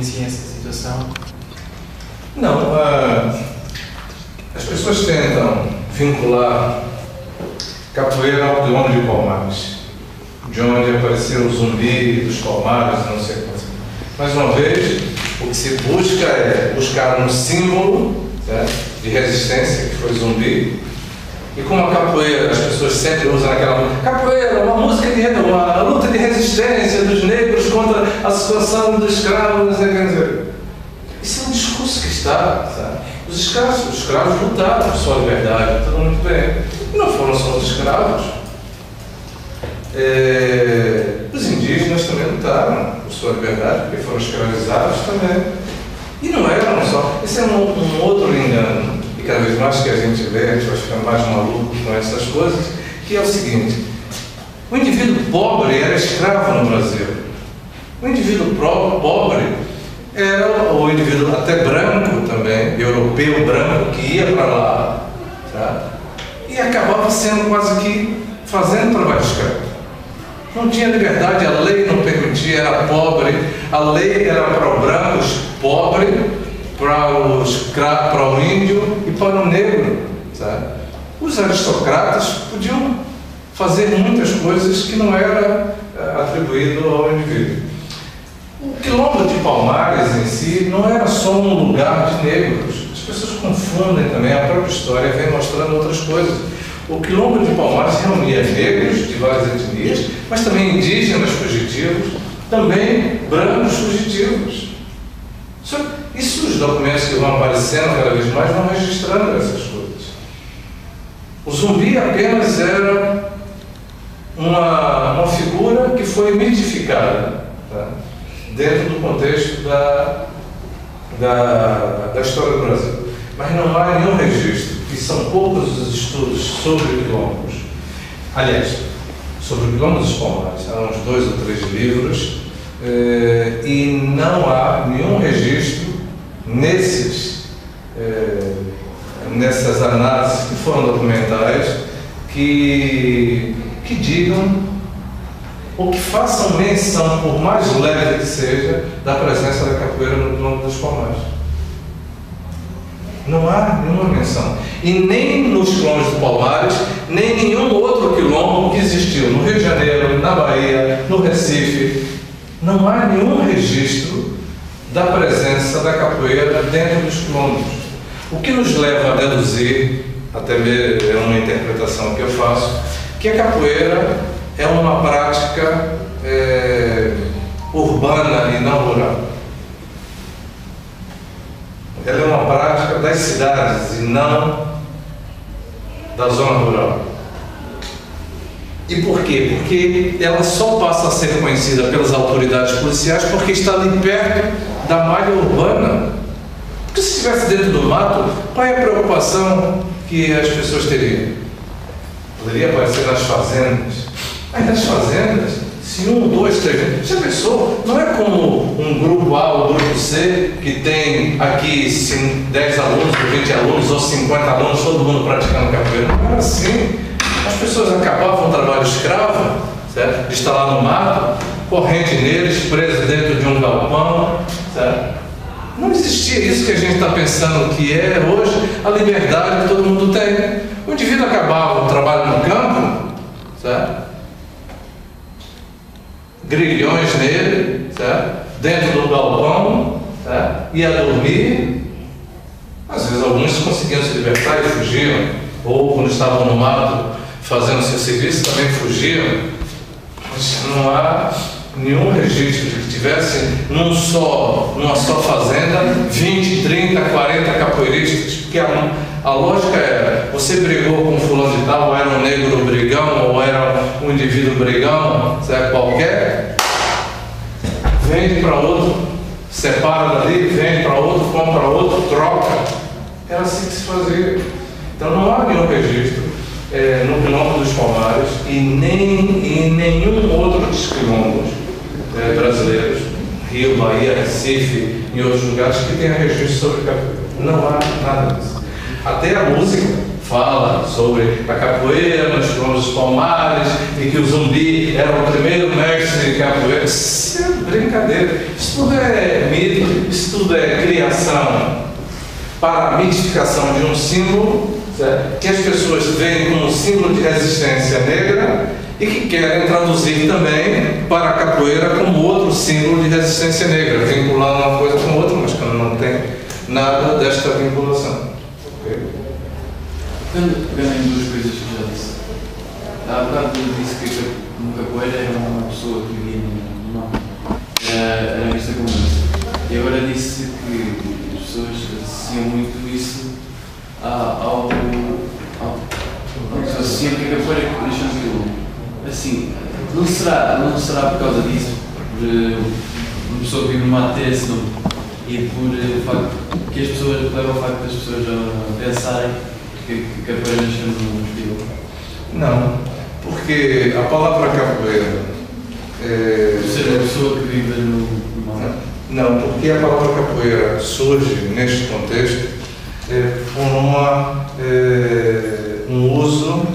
vivenciem essa situação? Não, as pessoas tentam vincular capoeira ao quilombo de Palmares, de onde apareceu o zumbi dos Palmares, não sei quanto. Mais uma vez, o que se busca é buscar um símbolo, certo, de resistência, que foi zumbi. E como a capoeira, as pessoas sempre usam aquela música, capoeira, uma música uma luta de resistência dos negros contra a situação dos escravos, não sei o que dizer. Isso é um discurso cristão, sabe? Os escravos lutaram por sua liberdade, tudo muito bem. E não foram só os escravos. Os indígenas também lutaram por sua liberdade, porque foram escravizados também. E não eram só. Esse é um outro engano. E cada vez mais que a gente lê, a gente vai ficando mais maluco com essas coisas, que é o seguinte: o indivíduo pobre era escravo no Brasil. O indivíduo pobre era o indivíduo até branco também, europeu branco, que ia para lá, tá? E acabava sendo quase que fazendo trabalho escravo. Não tinha liberdade, a lei não permitia, era pobre, a lei era para os brancos pobre, para o índio e para o negro. Sabe? Os aristocratas podiam fazer muitas coisas que não era atribuído ao indivíduo. O quilombo de Palmares em si não era só um lugar de negros. As pessoas confundem também, a própria história vem mostrando outras coisas. O quilombo de Palmares reunia negros de várias etnias, mas também indígenas fugitivos, também brancos fugitivos. Isso os documentos que vão aparecendo cada vez mais vão registrando essas coisas. O zumbi apenas era uma figura que foi mitificada, tá? Dentro do contexto da história do Brasil. Mas não há nenhum registro, e são poucos os estudos sobre quilombos. Aliás, sobre o quilombo dos Palmares, há uns 2 ou 3 livros, e não há nenhum registro nessas análises que foram documentais que digam ou que façam menção, por mais leve que seja, da presença da capoeira no quilombo dos Palmares. Não há nenhuma menção. E nem nos quilombos dos Palmares, nem nenhum outro quilombo que existiu no Rio de Janeiro, na Bahia, no Recife. Não há nenhum registro da presença da capoeira dentro dos quilombos. O que nos leva a deduzir, até mesmo é uma interpretação que eu faço, que a capoeira é uma prática urbana e não rural. Ela é uma prática das cidades e não da zona rural. E por quê? Porque ela só passa a ser conhecida pelas autoridades policiais porque está ali perto da malha urbana. Porque se estivesse dentro do mato, qual é a preocupação que as pessoas teriam? Poderia aparecer nas fazendas. Mas nas fazendas, se 1, 2, 3... Já pensou? Não é como um grupo A ou grupo C, que tem aqui 10 alunos, ou 20 alunos, ou 50 alunos, todo mundo praticando capoeira. Não é assim. As pessoas acabavam o trabalho escravo, certo? De estar lá no mato, corrente neles, preso dentro de um galpão, certo? Não existia isso que a gente está pensando que é hoje a liberdade que todo mundo tem. O indivíduo acabava o trabalho no campo, certo? Grilhões nele, certo? Dentro do galpão, certo? Ia dormir. Às vezes alguns conseguiam se libertar e fugiam, ou quando estavam no mato fazendo seu serviço também fugiam. Mas não há nenhum registro de que tivesse numa só fazenda 20, 30, 40 capoeiristas, porque a lógica era: você brigou com fulano de tal, ou era um negro brigão, ou era um indivíduo brigão, certo? Qualquer, vende para outro, separa dali, vende para outro, compra outro, troca. Era assim que se fazia. Então não há nenhum registro no quilombo dos Palmares e nem em nenhum outro dos quilombos brasileiros, Rio, Bahia, Recife, em outros lugares, que tenha registro sobre capoeira. Não há nada disso. Até a música fala sobre a capoeira nos quilombos dos Palmares e que o zumbi era o primeiro mestre de capoeira. Isso é brincadeira. Isso tudo é mito isso tudo é criação para a mitificação de um símbolo, certo? Que as pessoas veem como um símbolo de resistência negra e que querem traduzir também para a capoeira como outro símbolo de resistência negra, vinculando uma coisa com outra, mas que não tem nada desta vinculação. Okay? Pegando em duas coisas que já disse. Há bocado disse que no capoeira era uma pessoa que vivia no mar. Era vista como isso. E agora disse que as pessoas associam muito isso associam que a capoeira deixou de ser assim, não será por causa disso, por uma pessoa que vive no mato ter esse nome e por o facto que as pessoas levam o facto das pessoas a pensarem que capoeira nasceu no estilo? Não, porque a palavra capoeira por ser a pessoa que vive no mato? Não, porque a palavra capoeira surge neste contexto por um uso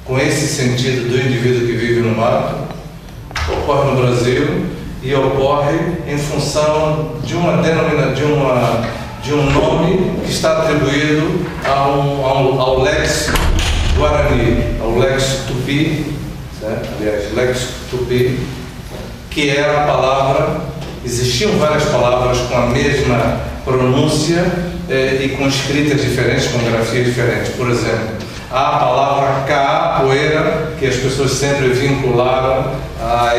com esse sentido do indivíduo que vive no mato, ocorre no Brasil e ocorre em função de um nome que está atribuído ao léxico guarani, ao léxico tupi, certo? Aliás, léxico tupi, que era a palavra, existiam várias palavras com a mesma pronúncia e com escritas diferentes, com grafias diferentes. Por exemplo, há a palavra capoeira, que as pessoas sempre vincularam a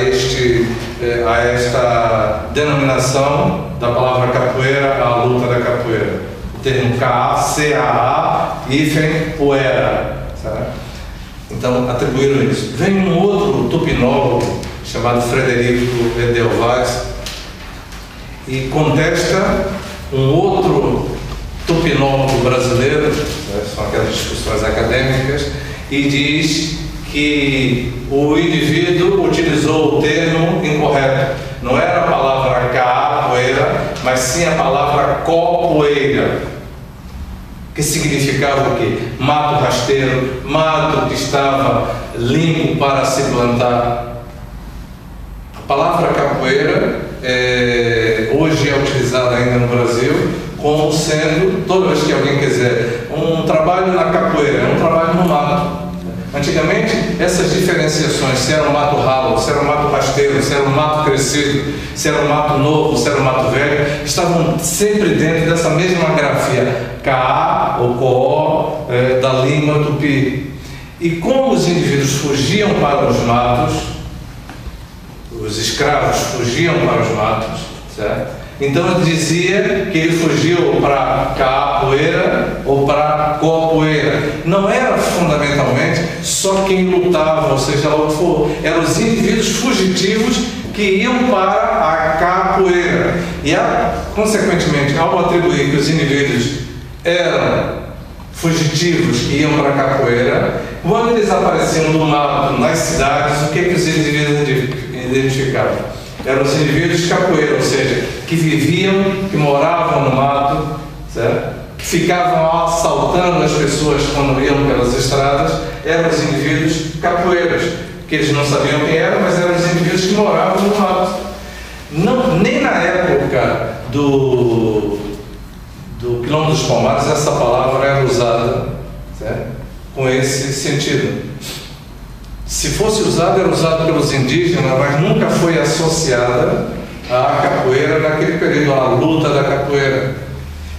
esta denominação da palavra capoeira, à luta da capoeira. O termo C-A-A, hífen, poeira. Sabe? Então, atribuíram isso. Vem um outro tupinólogo, chamado Frederico Edelweiss, e contesta um outro tupinólogo brasileiro, né, são aquelas discussões acadêmicas, e diz que o indivíduo utilizou o termo incorreto. Não era a palavra capoeira, mas sim a palavra copoeira, que significava o quê? Mato rasteiro, mato que estava limpo para se plantar. A palavra capoeira hoje é utilizada ainda no Brasil como sendo, toda vez que alguém quiser um trabalho na capoeira, é um trabalho no mato. Antigamente, essas diferenciações, se era um mato ralo, se era um mato rasteiro, se era um mato crescido, se era um mato novo, se era um mato velho, estavam sempre dentro dessa mesma grafia, Ka ou Ko, da língua tupi. E como os indivíduos fugiam para os matos, os escravos fugiam para os matos, certo? Então ele dizia que ele fugiu para capoeira ou para copoeira. Não era fundamentalmente só quem lutava, ou seja, lá o que for. Eram os indivíduos fugitivos que iam para a capoeira. E, consequentemente, ao atribuir que os indivíduos eram fugitivos que iam para a capoeira, quando eles apareciam no mato, nas cidades, o que os indivíduos identificavam? Eram os indivíduos capoeira, ou seja, que viviam, que moravam no mato, certo? Que ficavam assaltando as pessoas quando iam pelas estradas, eram os indivíduos capoeiras, que eles não sabiam quem eram, mas eram os indivíduos que moravam no mato. Não, nem na época do Quilombo dos Palmares essa palavra era usada, certo? Com esse sentido. Se fosse usada, era usada pelos indígenas, mas nunca foi associada à capoeira naquele período, à luta da capoeira.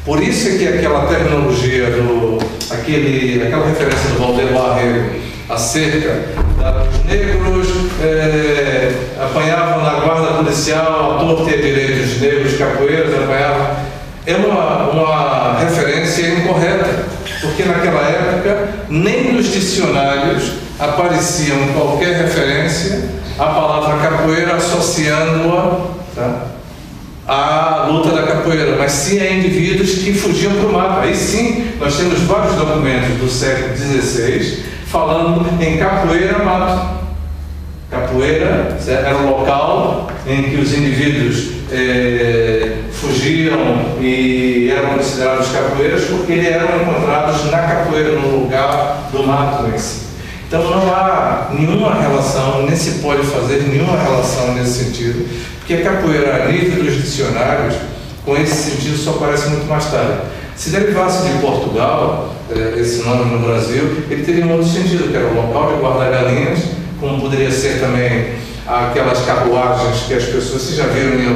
Por isso é que aquela terminologia, aquela referência do Valdemar Rego acerca dos negros apanhavam na guarda policial, a torta e a direita, os negros capoeiras apanhavam, é uma referência incorreta, porque naquela época nem nos dicionários apareciam qualquer referência à palavra capoeira associando-a, tá, à luta da capoeira, mas sim a indivíduos que fugiam para o mato. Aí sim, nós temos vários documentos do século XVI falando em capoeira-mato. Capoeira era o local em que os indivíduos fugiam e eram considerados capoeiras porque eram encontrados na capoeira, no lugar do mato em si. Então não há nenhuma relação, nem se pode fazer nenhuma relação nesse sentido, porque a capoeira, a nível dos dicionários, com esse sentido só aparece muito mais tarde. Se derivasse de Portugal, esse nome no Brasil, ele teria um outro sentido, que era o local de guardar galinhas, como poderia ser também aquelas carruagens que as pessoas, vocês já viram em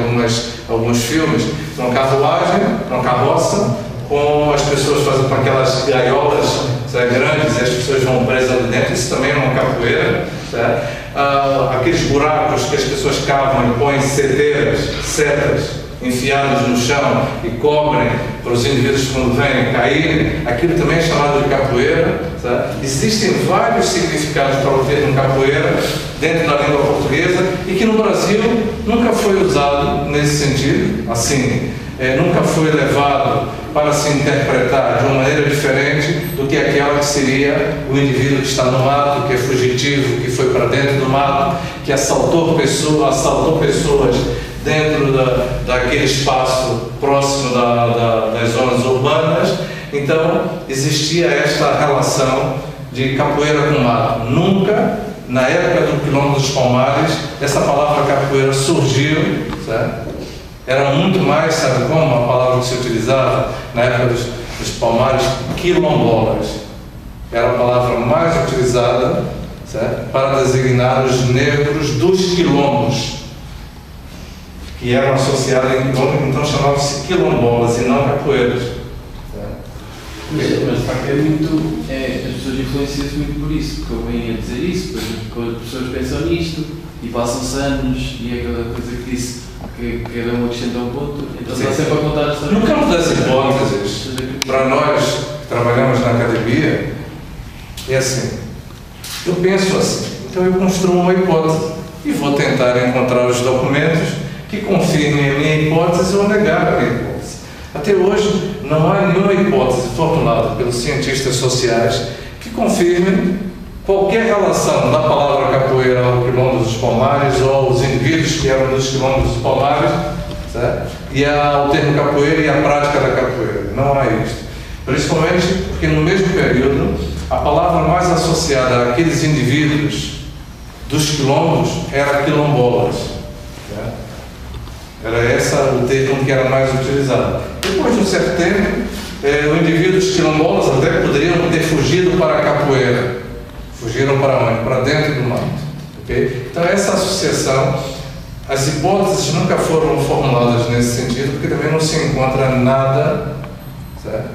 alguns filmes, uma carruagem, uma carroça, com as pessoas fazendo com aquelas gaiolas grandes e as pessoas vão presas ali dentro, isso também é uma capoeira. Aqueles buracos que as pessoas cavam e põem setas enfiadas no chão e cobrem para os indivíduos quando vêm caírem, aquilo também é chamado de capoeira. Existem vários significados para o termo capoeira dentro da língua portuguesa e que no Brasil nunca foi usado nesse sentido, assim, nunca foi levado para se interpretar de uma maneira diferente do que aquela que seria o indivíduo que está no mato, que é fugitivo, que foi para dentro do mato, que assaltou pessoas dentro daquele espaço próximo das zonas urbanas. Então, existia esta relação de capoeira com mato. Nunca, na época do Quilombo dos Palmares, essa palavra capoeira surgiu, certo? Era muito mais, sabe como a palavra que se utilizava na época dos Palmares? Quilombolas. Era a palavra mais utilizada, certo? Para designar os negros dos quilombos, que eram associados em quilombo, então chamavam-se quilombolas e não capoeiras. Mas de facto é muito. As pessoas influenciam-se muito por isso, porque eu venho a dizer isso, porque as pessoas pensam nisto e passam-se anos e é aquela coisa que disse que cada um acrescenta um ponto, então está sempre a contar a história. No campo das hipóteses, para nós que trabalhamos na academia, é assim: eu penso assim, então eu construo uma hipótese e vou tentar encontrar os documentos que confirmem a minha hipótese ou negar a minha hipótese. Até hoje não há nenhuma hipótese formulada pelos cientistas sociais que confirme qualquer relação da palavra capoeira ao Quilombo dos Palmares ou aos indivíduos que eram dos Quilombos dos Palmares, certo? E ao termo capoeira e à prática da capoeira. Não há isto. Principalmente porque no mesmo período a palavra mais associada àqueles indivíduos dos quilombos era quilombolas. Certo? Era esse o termo que era mais utilizado. Depois de um certo tempo, os indivíduos quilombolas até poderiam ter fugido para a capoeira. Fugiram para onde? Para dentro do mato. Okay? Então essa associação, as hipóteses nunca foram formuladas nesse sentido, porque também não se encontra nada, certo?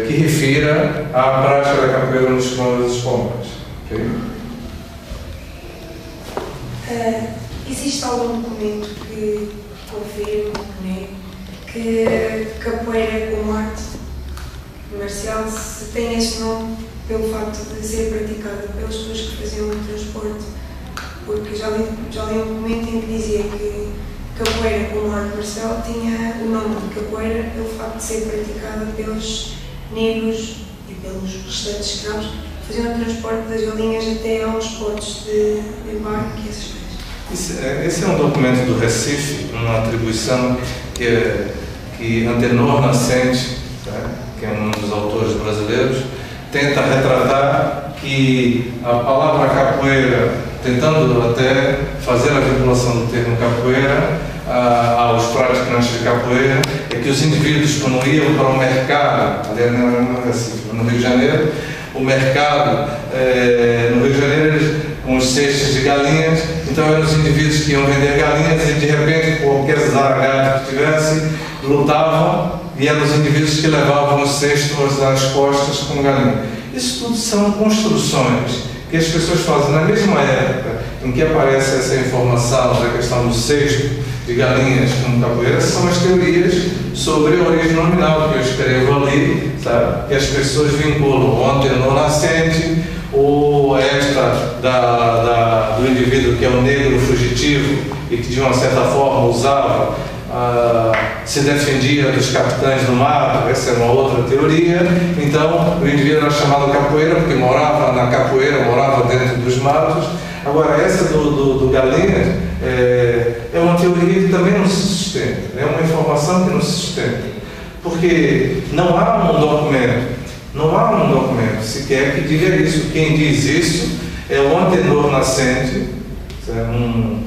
Que refira à prática da capoeira nos Quilombos dos Palmares. Okay? Existe algum documento que confirme, né, que capoeira como arte marcial se tem este nome pelo facto de ser praticada pelas pessoas que faziam o transporte? Porque já li um documento em que dizia que capoeira como arte marcial tinha o nome de capoeira pelo facto de ser praticada pelos negros e pelos restantes escravos que faziam o transporte das galinhas até aos portos de embarque e essas coisas. Esse é um documento do Recife, uma atribuição que Antenor Nascente, que é um dos autores brasileiros, tenta retratar que a palavra capoeira, tentando até fazer a vinculação do termo capoeira aos praticantes de capoeira, é que os indivíduos, quando iam para o mercado, aliás, não era no Recife, no Rio de Janeiro, o mercado no Rio de Janeiro, com os cestos de galinhas, então eram os indivíduos que iam vender galinhas e de repente qualquer zaragado que tivesse, lutavam e eram os indivíduos que levavam os cestos nas costas com galinha. Isso tudo são construções que as pessoas fazem na mesma época em que aparece essa informação da questão do cesto de galinhas como capoeira, são as teorias sobre a origem nominal que eu escrevo ali, sabe? Que as pessoas vinculam o Antenor Nascente, ou esta do indivíduo que é um negro fugitivo e que de uma certa forma usava, se defendia dos capitães do mato, essa é uma outra teoria. Então o indivíduo era chamado capoeira porque morava na capoeira, morava dentro dos matos. Agora essa do Galinhas é uma teoria que também não se sustenta, é uma informação que não se sustenta, porque não há um documento sequer que diga isso. Quem diz isso é o Antenor Nascente, um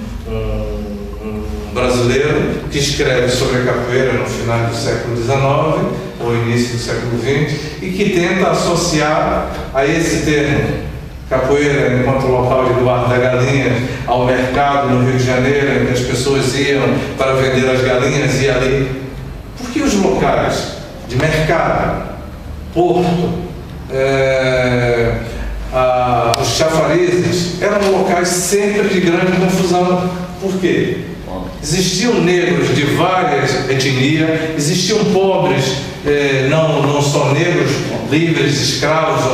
brasileiro que escreve sobre a capoeira no final do século XIX ou início do século XX e que tenta associar a esse termo capoeira enquanto local de guarda da galinha ao mercado no Rio de Janeiro, em que as pessoas iam para vender as galinhas e ali. Por que os locais de mercado, porto, os chafarizes eram locais sempre de grande confusão? Por quê? Existiam negros de várias etnias, existiam pobres, não só negros, livres, escravos,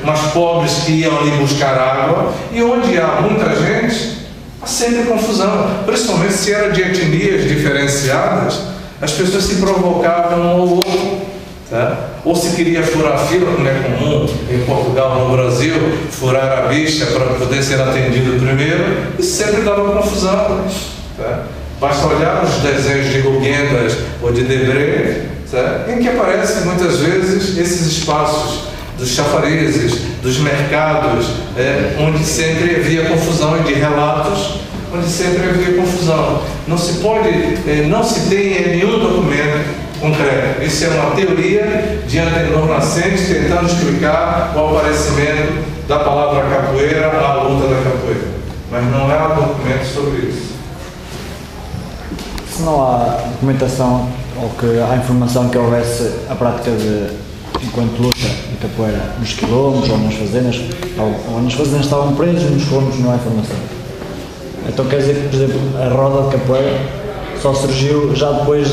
mas pobres que iam ali buscar água, e onde há muita gente, há sempre confusão, principalmente se era de etnias diferenciadas, as pessoas se provocavam um ao outro, tá? Ou se queria furar a fila, como é comum em Portugal, no Brasil, furar a bicha para poder ser atendido primeiro, e sempre dava confusão, tá? Basta olhar os desenhos de Gulguendas ou de Debré, tá? Em que aparecem muitas vezes esses espaços dos chafarizes, dos mercados, onde sempre havia confusão, e de relatos onde sempre havia confusão. Não se pode, não se tem nenhum documento concreto. Isso é uma teoria de Antenor Nascente tentando explicar o aparecimento da palavra capoeira à luta da capoeira. Mas não há documento sobre isso. Se não há documentação ou que há informação que houvesse a prática de, enquanto luta de capoeira nos quilombos ou nas fazendas, ou nas fazendas estavam presos, nos quilombos não há informação. Então quer dizer que, por exemplo, a roda de capoeira só surgiu já depois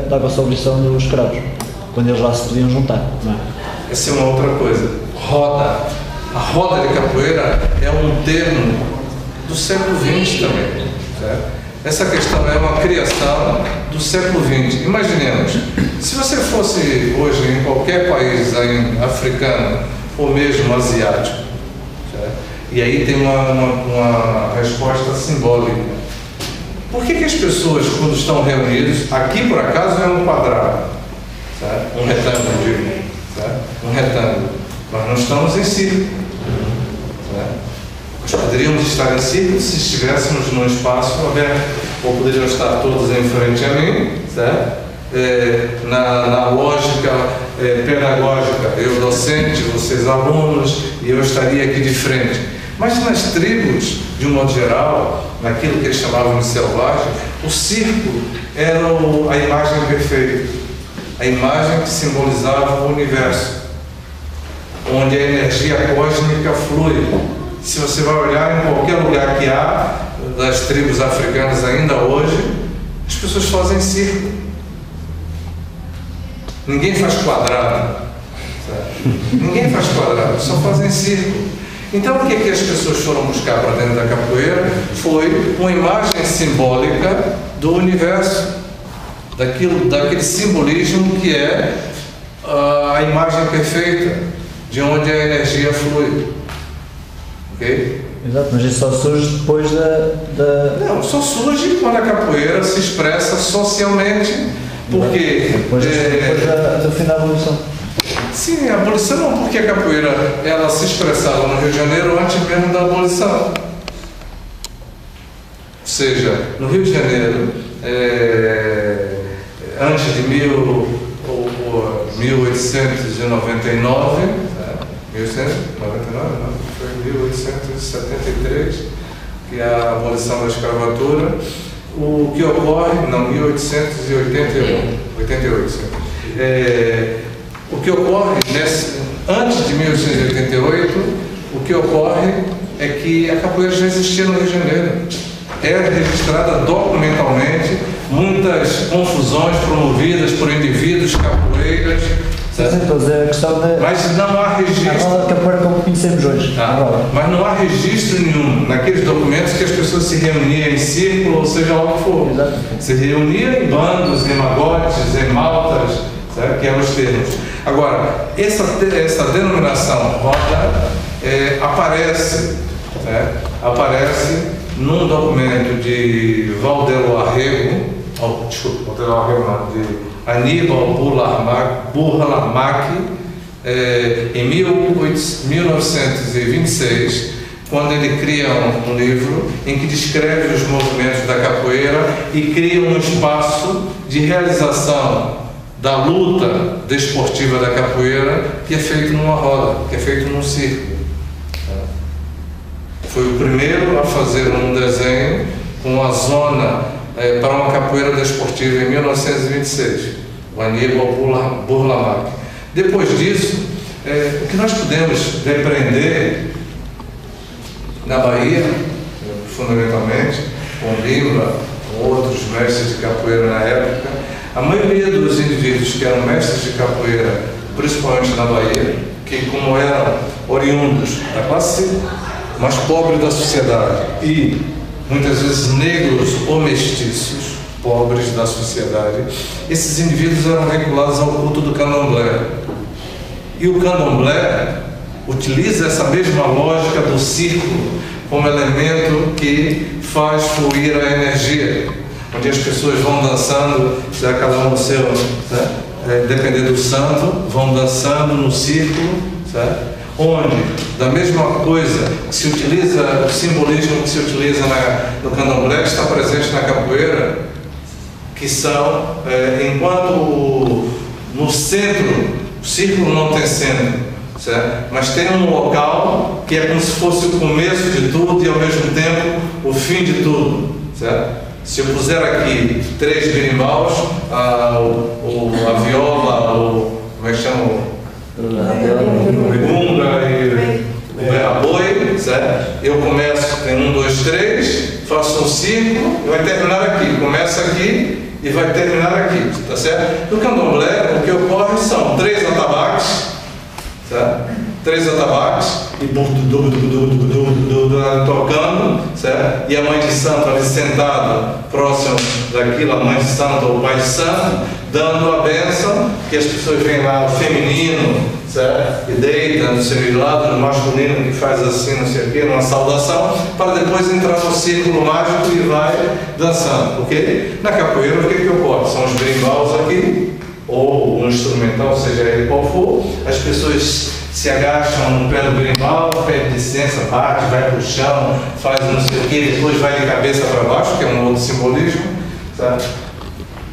da abolição dos escravos, quando eles já se podiam juntar, não é? Essa é uma outra coisa. Roda. A roda de capoeira é um termo do século XX também, certo? Essa questão é uma criação do século XX. Imaginemos, se você fosse hoje em qualquer país africano ou mesmo asiático, certo? E aí tem uma resposta simbólica. Por que as pessoas, quando estão reunidas, aqui por acaso é um quadrado, certo? Um retângulo, digo, certo? Um retângulo. Nós não estamos em círculo, certo? Nós poderíamos estar em círculo se estivéssemos num espaço aberto, ou poderiam estar todos em frente a mim, certo? Na lógica pedagógica, eu docente, vocês alunos, e eu estaria aqui de frente. Mas nas tribos, de um modo geral, naquilo que eles chamavam de selvagem, o círculo era a imagem perfeita, a imagem que simbolizava o universo, onde a energia cósmica flui. Se você vai olhar em qualquer lugar que há, das tribos africanas ainda hoje, as pessoas fazem círculo. Ninguém faz quadrado. Certo? Ninguém faz quadrado, só fazem círculo. Então o que as pessoas foram buscar para dentro da capoeira foi uma imagem simbólica do universo, daquele simbolismo que é a imagem perfeita, de onde a energia flui. Ok? Exato, mas isso só surge depois Não, só surge quando a capoeira se expressa socialmente, porque... Depois do fim da abolição. Sim, a abolição não, porque a capoeira ela se expressava no Rio de Janeiro antes mesmo da abolição. Ou seja, no Rio de Janeiro, antes de 1899, 1899, não, foi 1873, que é a abolição da escravatura. O que ocorre, não, 1888, o que ocorre antes de 1888, o que ocorre é que a capoeira já existia no Rio de Janeiro. É registrada documentalmente, muitas confusões promovidas por indivíduos capoeiras. Mas não há registro. A roda de capoeira como conhecemos hoje. Mas não há registro nenhum naqueles documentos que as pessoas se reuniam em círculo, ou seja lá o que for. Exato. Se reuniam em bandos, em magotes, em maltas, certo? Que eram os termos. Agora, essa denominação roda aparece num documento de Valdelo Arrego, de Aníbal Burlamaque, em 1926, quando ele cria um livro em que descreve os movimentos da capoeira e cria um espaço de realização da luta desportiva da capoeira que é feito numa roda, que é feito num círculo. Foi o primeiro a fazer um desenho com a zona para uma capoeira desportiva em 1926, o Aníbal Burlamac. Depois disso, o que nós podemos depreender na Bahia, fundamentalmente, com Bimba, com outros mestres de capoeira na época, a maioria dos indivíduos que eram mestres de capoeira, principalmente na Bahia, que como eram oriundos da classe mais pobre da sociedade e muitas vezes negros ou mestiços, pobres da sociedade, esses indivíduos eram vinculados ao culto do candomblé. E o candomblé utiliza essa mesma lógica do círculo como elemento que faz fluir a energia, onde as pessoas vão dançando, já cada um no seu, dependendo do santo, vão dançando no círculo, certo? Onde, da mesma coisa que se utiliza, o simbolismo que se utiliza no candomblé está presente na capoeira, que são, enquanto no centro, o círculo não tem centro, certo? Mas tem um local que é como se fosse o começo de tudo e ao mesmo tempo o fim de tudo, certo? Se eu puser aqui 3 birimbaus, a viola, como é que chama? O gunga e o berra-boi, certo? Eu começo, tem 1, 2, 3, faço um círculo e vai terminar aqui. Começa aqui e vai terminar aqui, tá certo? No candomblé, o que ocorre são 3 atabaques, certo? 3 atabaques e tocando, certo? E a mãe de santo ali sentada próximo daquilo, a mãe de santo ou o pai de santo, dando a bênção, que as pessoas veem lá o feminino, certo? E deita no seu lado, o masculino que faz assim, não sei o quê, uma saudação, para depois entrar no círculo mágico e vai dançando, ok? Na capoeira, o que ocorre? São os berimbaus aqui, ou um instrumental, seja ele qual for, as pessoas se agacham no pé do berimbau, pede licença, bate, vai para o chão, faz não sei o quê, depois vai de cabeça para baixo, que é um outro simbolismo, sabe?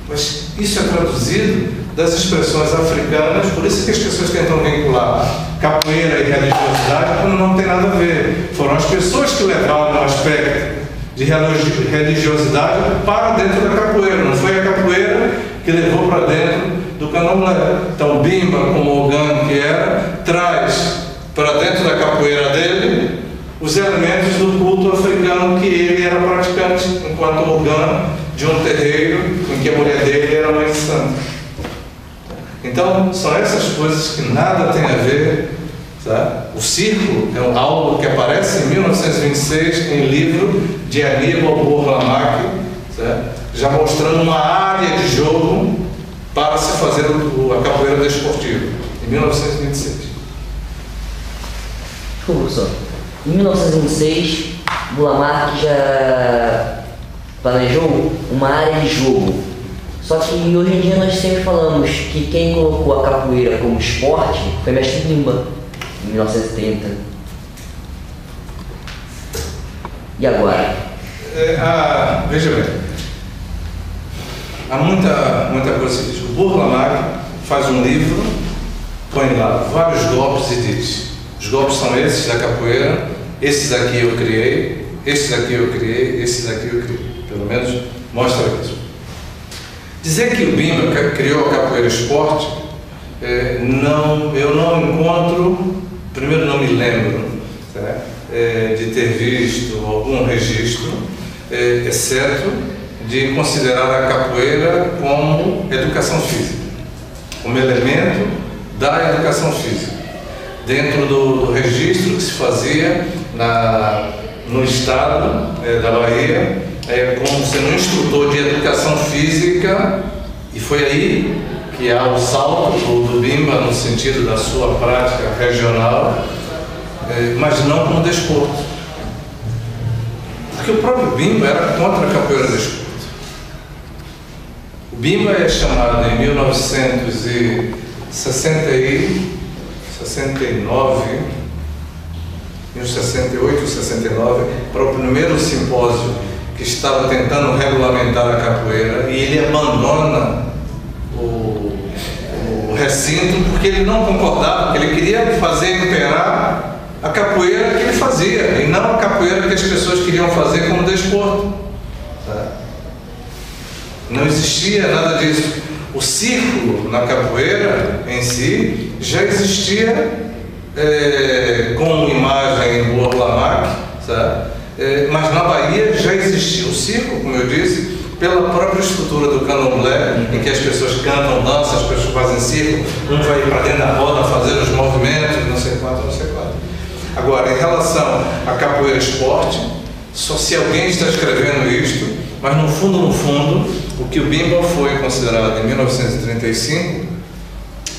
Mas isso é traduzido das expressões africanas, por isso que as pessoas tentam vincular capoeira e religiosidade, quando não tem nada a ver. Foram as pessoas que levaram um aspecto de religiosidade para dentro da capoeira, não foi a capoeira que levou para dentro do candomblé. Então Bimba, como Ogan que era, traz para dentro da capoeira dele os elementos do culto africano que ele era praticante, enquanto Ogan de um terreiro em que a mulher dele era mãe de santo. Então são essas coisas que nada tem a ver, tá? O círculo é algo que aparece em 1926 em livro de Aníbal Burlamac, já mostrando uma área de jogo para se fazer a capoeira desportiva, em 1926. Desculpa, professor. Em 1926, Burlamac já planejou uma área de jogo. Só que hoje em dia nós sempre falamos que quem colocou a capoeira como esporte foi Mestre Bimba, em 1930. E agora? Veja bem, há muita coisa que diz. O Burlamac faz um livro, põe lá vários golpes e diz: os golpes são esses da capoeira, esses aqui eu criei, esses aqui eu criei, esses aqui eu criei. Pelo menos mostra isso. Dizer que o Bimba criou a capoeira esporte, eu não encontro, primeiro não me lembro, de ter visto algum registro, exceto de considerar a capoeira como educação física, como elemento da educação física. Dentro do registro que se fazia no estado da Bahia, como sendo um instrutor de educação física, e foi aí que há o salto do Bimba no sentido da sua prática regional, mas não como desporto. Porque o próprio Bimba era contra a capoeira desporto. O Bimba é chamado em 1969 em 68 ou 69, para o primeiro simpósio que estava tentando regulamentar a capoeira, e ele abandona o recinto porque ele não concordava, porque ele queria fazer imperar a capoeira que ele fazia, e não a capoeira que as pessoas queriam fazer como desporto. Tá? Não existia nada disso. O círculo na capoeira em si já existia com imagem em Burlamac, mas na Bahia já existia o circo, como eu disse, pela própria estrutura do candomblé, em que as pessoas cantam, dançam, as pessoas fazem circo, um vai para dentro da roda fazer os movimentos, não sei quanto, não sei quanto. Agora, em relação à capoeira esporte, só se alguém está escrevendo isto, mas no fundo, o que o Bimba foi considerado em 1935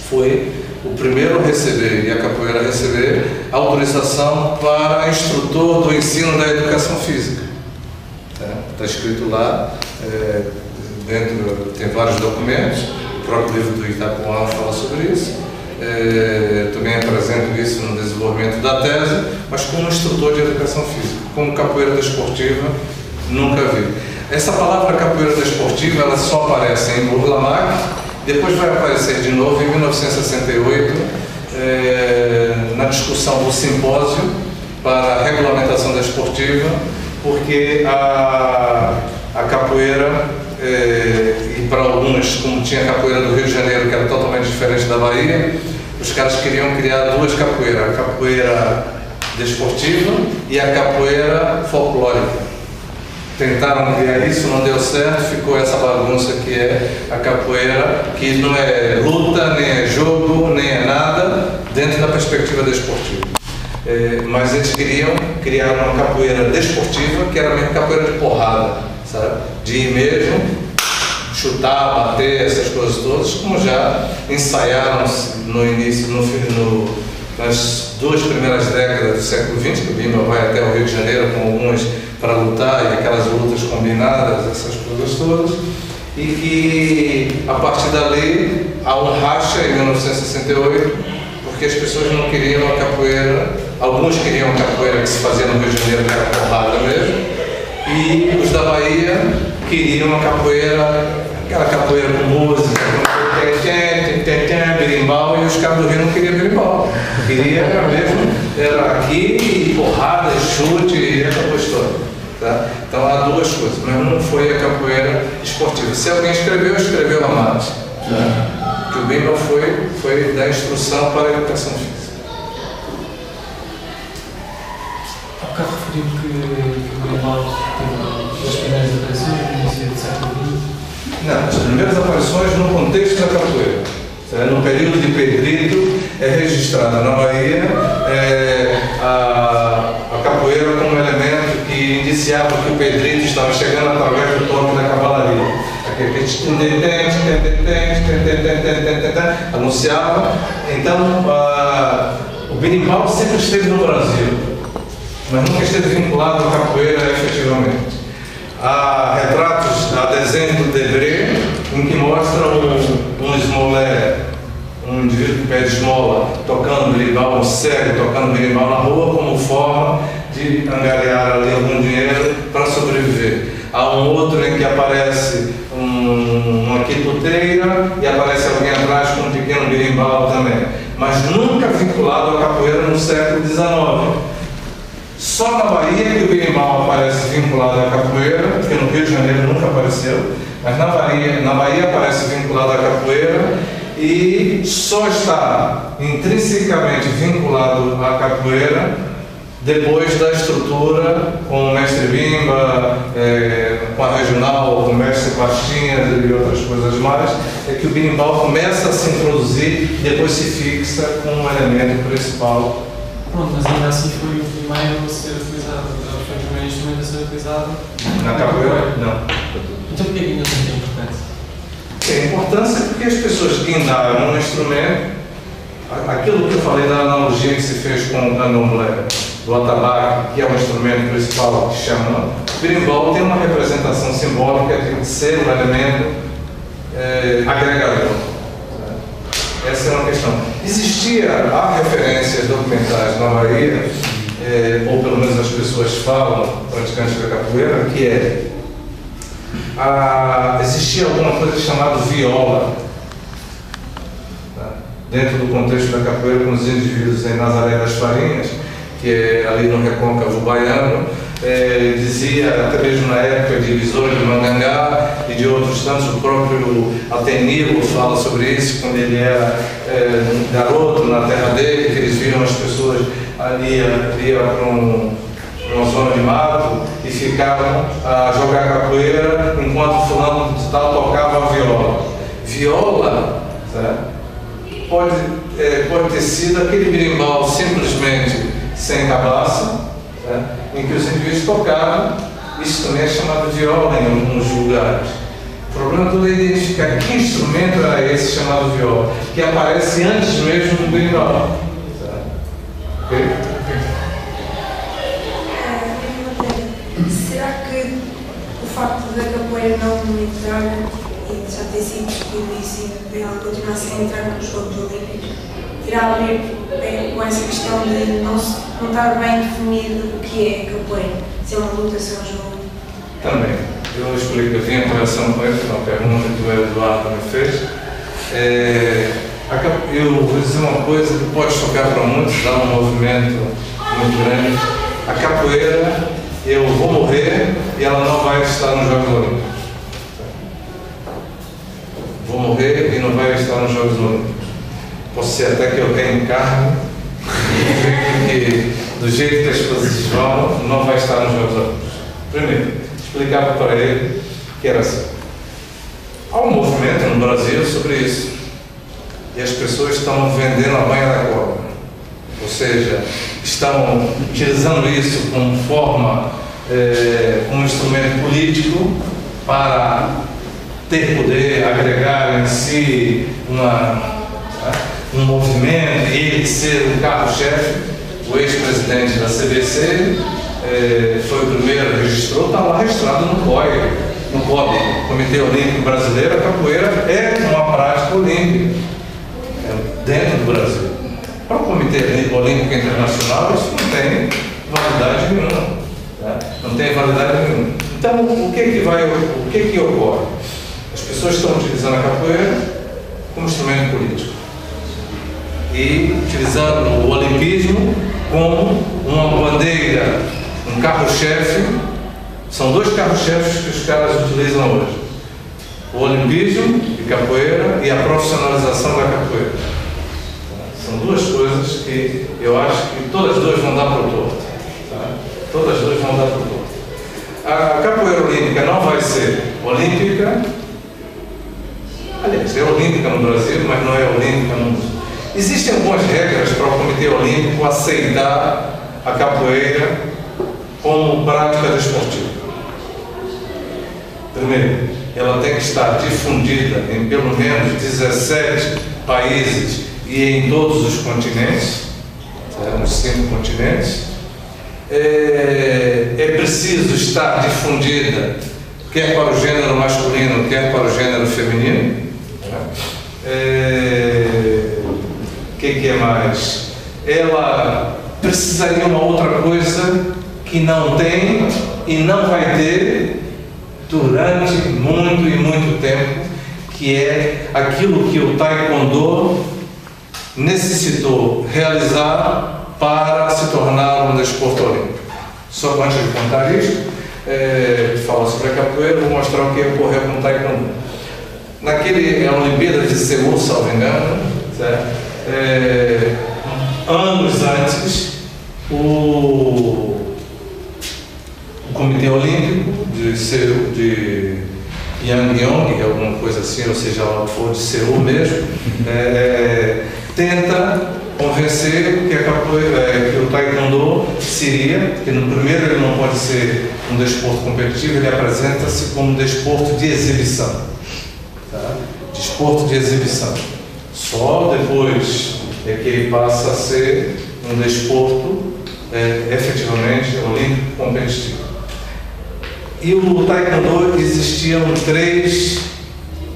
foi o primeiro a receber, e a capoeira a receber, autorização para instrutor do ensino da educação física. Está escrito lá, dentro tem vários documentos, o próprio livro do Itapuã fala sobre isso. Também apresento isso no desenvolvimento da tese, mas como instrutor de educação física, como capoeira desportiva, nunca vi. Essa palavra capoeira desportiva, ela só aparece em Burlamac, depois vai aparecer de novo em 1968, na discussão do simpósio para a regulamentação desportiva, porque a capoeira, e para alguns, como tinha a capoeira do Rio de Janeiro, que era totalmente diferente da Bahia, os caras queriam criar duas capoeiras, a capoeira desportiva e a capoeira folclórica. Tentaram criar isso, não deu certo, ficou essa bagunça que é a capoeira, que não é luta, nem é jogo, nem é nada, dentro da perspectiva desportiva. Mas eles queriam criar uma capoeira desportiva, que era mesmo capoeira de porrada, sabe? De ir mesmo, chutar, bater, essas coisas todas, como já ensaiaram no início, nas duas primeiras décadas do século XX, que o Bimba vai até o Rio de Janeiro com algumas para lutar, e aquelas lutas combinadas, essas coisas todas, e que a partir dali há um racha em 1968, porque as pessoas não queriam a capoeira, alguns queriam a capoeira que se fazia no Rio de Janeiro, que era porrada mesmo, e os da Bahia queriam a capoeira, aquela capoeira com música, berimbau, e os caras do Rio não queriam berimbau. Queria era aqui, porrada, chute e essa coisa toda. Tá? Então há duas coisas, mas não foi a capoeira esportiva. Se alguém escreveu a mate. Tá? Que o Bimba foi dar instrução para a educação física. Há bocado referiu que o berimbau teve as primeiras aparições no início do século XX. Não, as primeiras aparições no contexto da capoeira. No período de Pedrito é registrada na Bahia a capoeira como elemento que indiciava que o Pedrito estava chegando através do toque da cavalaria. Aquele anunciava. Então, o berimbau sempre esteve no Brasil, mas nunca esteve vinculado à capoeira efetivamente. Há retratos, há desenho do Debré, em que mostra um esmolé, um indivíduo que pede esmola, tocando berimbau, um cego tocando berimbau na rua, como forma de angariar ali algum dinheiro para sobreviver. Há um outro em que aparece uma quituteira e aparece alguém atrás com um pequeno berimbau também, mas nunca vinculado à capoeira no século XIX. Só na Bahia que o berimbau aparece vinculado à capoeira, porque no Rio de Janeiro nunca apareceu, mas na Bahia aparece vinculado à capoeira e só está intrinsecamente vinculado à capoeira depois da estrutura com o mestre Bimba, com a regional, com o mestre Pastinhas e outras coisas mais, é que o berimbau começa a se introduzir e depois se fixa com um elemento principal. Pronto, mas ainda assim foi o primeiro a ser utilizado, foi o primeiro instrumento a ser utilizado na capoeira? Não. Então porquê que ainda tem importância? Tem importância porque as pessoas guindaram um instrumento, aquilo que eu falei da analogia que se fez com o candomblé, do atabaque, que é o instrumento principal que chama, o berimbau tem uma representação simbólica de ser um elemento agregador. Essa é uma questão. Há referências documentais na Bahia ou pelo menos as pessoas falam, praticantes da capoeira, que existia alguma coisa chamada viola, tá? Dentro do contexto da capoeira, com os indivíduos em Nazaré das Farinhas, que é ali no recôncavo baiano, dizia, até mesmo na época de Visões de Mangangá e de outros tantos, o próprio Atenilo fala sobre isso, quando ele era garoto na terra dele, que eles viam as pessoas ali para uma zona de mato e ficavam a jogar capoeira enquanto fulano de tal tocava a viola. Viola, tá? Pode ter sido aquele berimbau simplesmente sem cabaça, tá? Em que os indivíduos tocavam. Isso também é chamado de viola em alguns lugares. O problema todo é identificar que instrumento era esse chamado viola, que aparece antes mesmo do berimbau. Tá? Okay? Será que o facto da capoeira não entrar e já ter sido discutido isso e ela continuar sem entrar nos Jogos Olímpicos, irá abrir com essa questão de não estar bem definido o que é capoeira? Se é uma luta, se é um jogo? Também. Eu explico, eu vim em relação com uma pergunta que o Eduardo me fez. Eu vou dizer uma coisa que pode chocar para muitos, dá um movimento muito grande. A capoeira, eu vou morrer e ela não vai estar nos Jogos Olímpicos. Vou morrer e não vai estar nos Jogos Olímpicos. Pode ser até que eu reencarne e do jeito que as coisas vão, não vai estar nos Jogos Olímpicos. Primeiro, explicava para ele que era assim. Há um movimento no Brasil sobre isso. E as pessoas estão vendendo a banha da cobra. Ou seja, estão utilizando isso como forma, como instrumento político para ter poder, agregar em si um movimento, ele ser o carro-chefe. O ex-presidente da CBC foi o primeiro, registrou, está lá registrado no COI, no COB, Comitê Olímpico Brasileiro. A capoeira é uma prática olímpica dentro do Brasil. Para o Comitê Olímpico Internacional, isso não tem validade nenhuma. Tá? Não tem validade nenhuma. Então, o que ocorre? As pessoas estão utilizando a capoeira como instrumento político e utilizando o olimpismo como uma bandeira, um carro-chefe. São dois carros-chefes que os caras utilizam hoje: o olimpismo de capoeira e a profissionalização da capoeira. São duas coisas que eu acho que todas as duas vão dar para o torto. Tá? Todas as duas vão dar para o torto. A capoeira olímpica não vai ser olímpica. Aliás, é olímpica no Brasil, mas não é olímpica no mundo. Existem algumas regras para o Comitê Olímpico aceitar a capoeira como prática desportiva. Primeiro, ela tem que estar difundida em pelo menos 17 países e em todos os continentes, nos 5 continentes. É preciso estar difundida quer para o gênero masculino, quer para o gênero feminino. O que é mais? Ela precisaria uma outra coisa que não tem e não vai ter durante muito e muito tempo, que é aquilo que o Taekwondo necessitou realizar para se tornar um desporto olímpico. Só antes de contar isto, falar sobre a capoeira, vou mostrar o que ocorreu com o Taekwondo. Naquele Olimpíada de Seul, salvo engano, certo? Anos antes, o Comitê Olímpico de Yangyong, alguma coisa assim, ou seja, lá for de Seul mesmo, tenta convencer que a capoeira, que o Taekwondo seria, que no primeiro ele não pode ser um desporto competitivo, ele apresenta-se como um desporto de exibição. Tá? Desporto de exibição. Só depois é que ele passa a ser um desporto efetivamente olímpico competitivo. E o Taekwondo existiam 3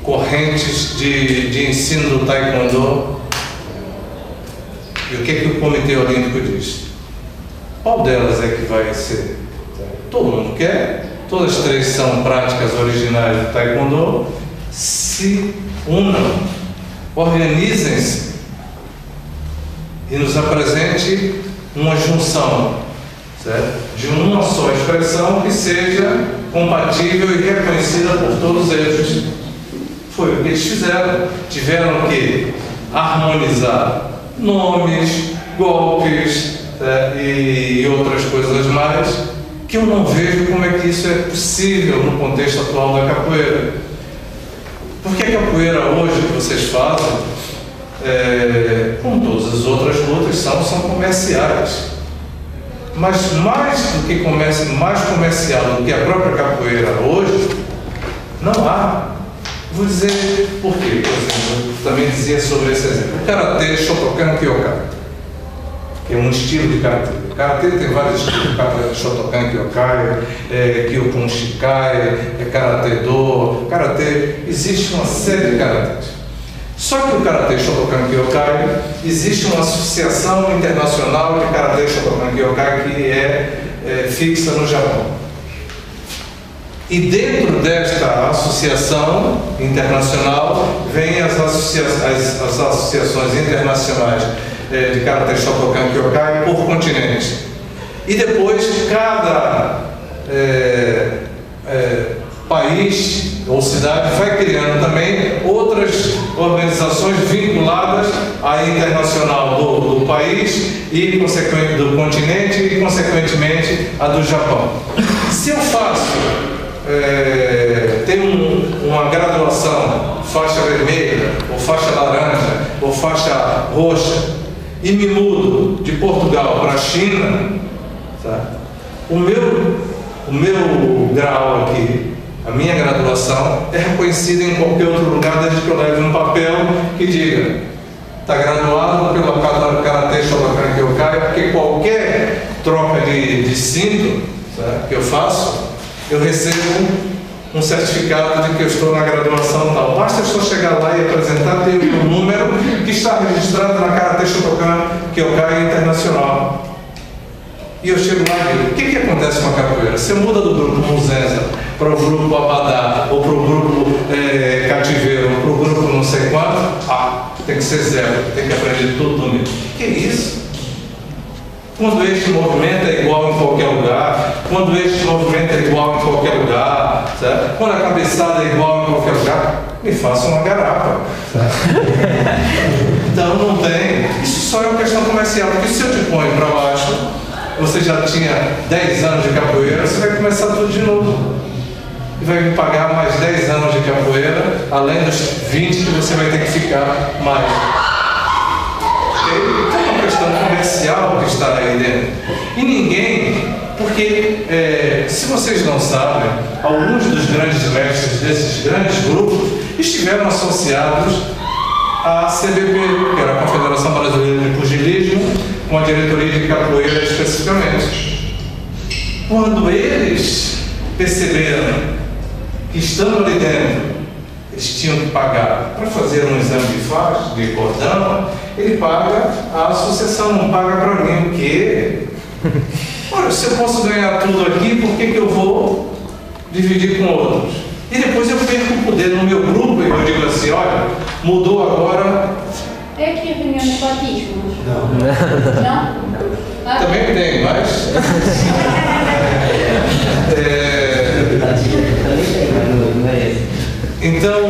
correntes de ensino do Taekwondo. E o que o Comitê Olímpico diz? Qual delas é que vai ser? Todo mundo quer, todas as três são práticas originais do Taekwondo. Se unam, organizem-se e nos apresente uma junção, certo? De uma só expressão que seja compatível e reconhecida por todos eles. Foi o que eles fizeram. Tiveram que harmonizar nomes, golpes e outras coisas mais, que eu não vejo como é que isso é possível no contexto atual da capoeira. Porque a capoeira hoje que vocês fazem, como todas as outras lutas, são comerciais. Mas mais comercial do que a própria capoeira hoje, não há. Vou dizer por quê. Por exemplo, eu também dizia sobre esse exemplo. O Karatê Shotokan Kyokai, que é um estilo de Karatê. O Karatê tem vários estilos. Karatê Shotokan Kyokai, Kyokun Shikai, Karatê Do. Karatê, existe uma série de Karatês. Só que o Karatê Shotokan Kyokai, existe uma associação internacional de Karatê Shotokan Kyokai que é fixa no Japão. E dentro desta associação internacional vêm as associações internacionais de Karatê Shotokan Kyokai por continente. E depois cada país ou cidade vai criando também outras organizações vinculadas à internacional do país e do continente e consequentemente a do Japão. Se eu faço tenho uma graduação faixa vermelha ou faixa laranja ou faixa roxa e me mudo de Portugal para a China, tá? O meu grau aqui, a minha graduação é reconhecida em qualquer outro lugar desde que eu leve um papel que diga está graduado pelo Karatê Shotokan Kyokai, porque qualquer troca de cinto, tá, que eu faço, eu recebo um certificado de que eu estou na graduação tal. Basta eu só chegar lá e apresentar, ter um número que está registrado na Karatê Shotokan Kyokai Internacional. E eu chego lá e digo, o que acontece com a capoeira? Você muda do grupo Muzenza para o grupo Abadá, ou para o grupo Cativeiro, ou para o grupo não sei quanto, tem que ser zero, tem que aprender tudo do mesmo. O que é isso? Quando este movimento é igual em qualquer lugar, quando este movimento é igual em qualquer lugar, certo? Quando a cabeçada é igual em qualquer lugar, me faça uma garapa. Então não tem. Isso só é uma questão comercial, porque se eu te ponho para baixo, você já tinha 10 anos de capoeira, você vai começar tudo de novo. E vai me pagar mais 10 anos de capoeira, além dos 20 que você vai ter que ficar mais. Então é uma questão comercial que está aí dentro. E ninguém, porque se vocês não sabem, alguns dos grandes mestres desses grandes grupos estiveram associados à CBP, que era a Confederação Brasileira de Pugilismo, com a diretoria de capoeira especificamente. Quando eles perceberam que estando ali dentro, eles tinham que pagar para fazer um exame de faixa, de cordão, ele paga, a associação não paga para mim, o quê? Olha, se eu posso ganhar tudo aqui, por que eu vou dividir com outros? E depois eu perco o poder no meu grupo e eu digo assim, olha, mudou agora. É aqui a reunião de batismo? Não. Não? Também tem, mas... Então...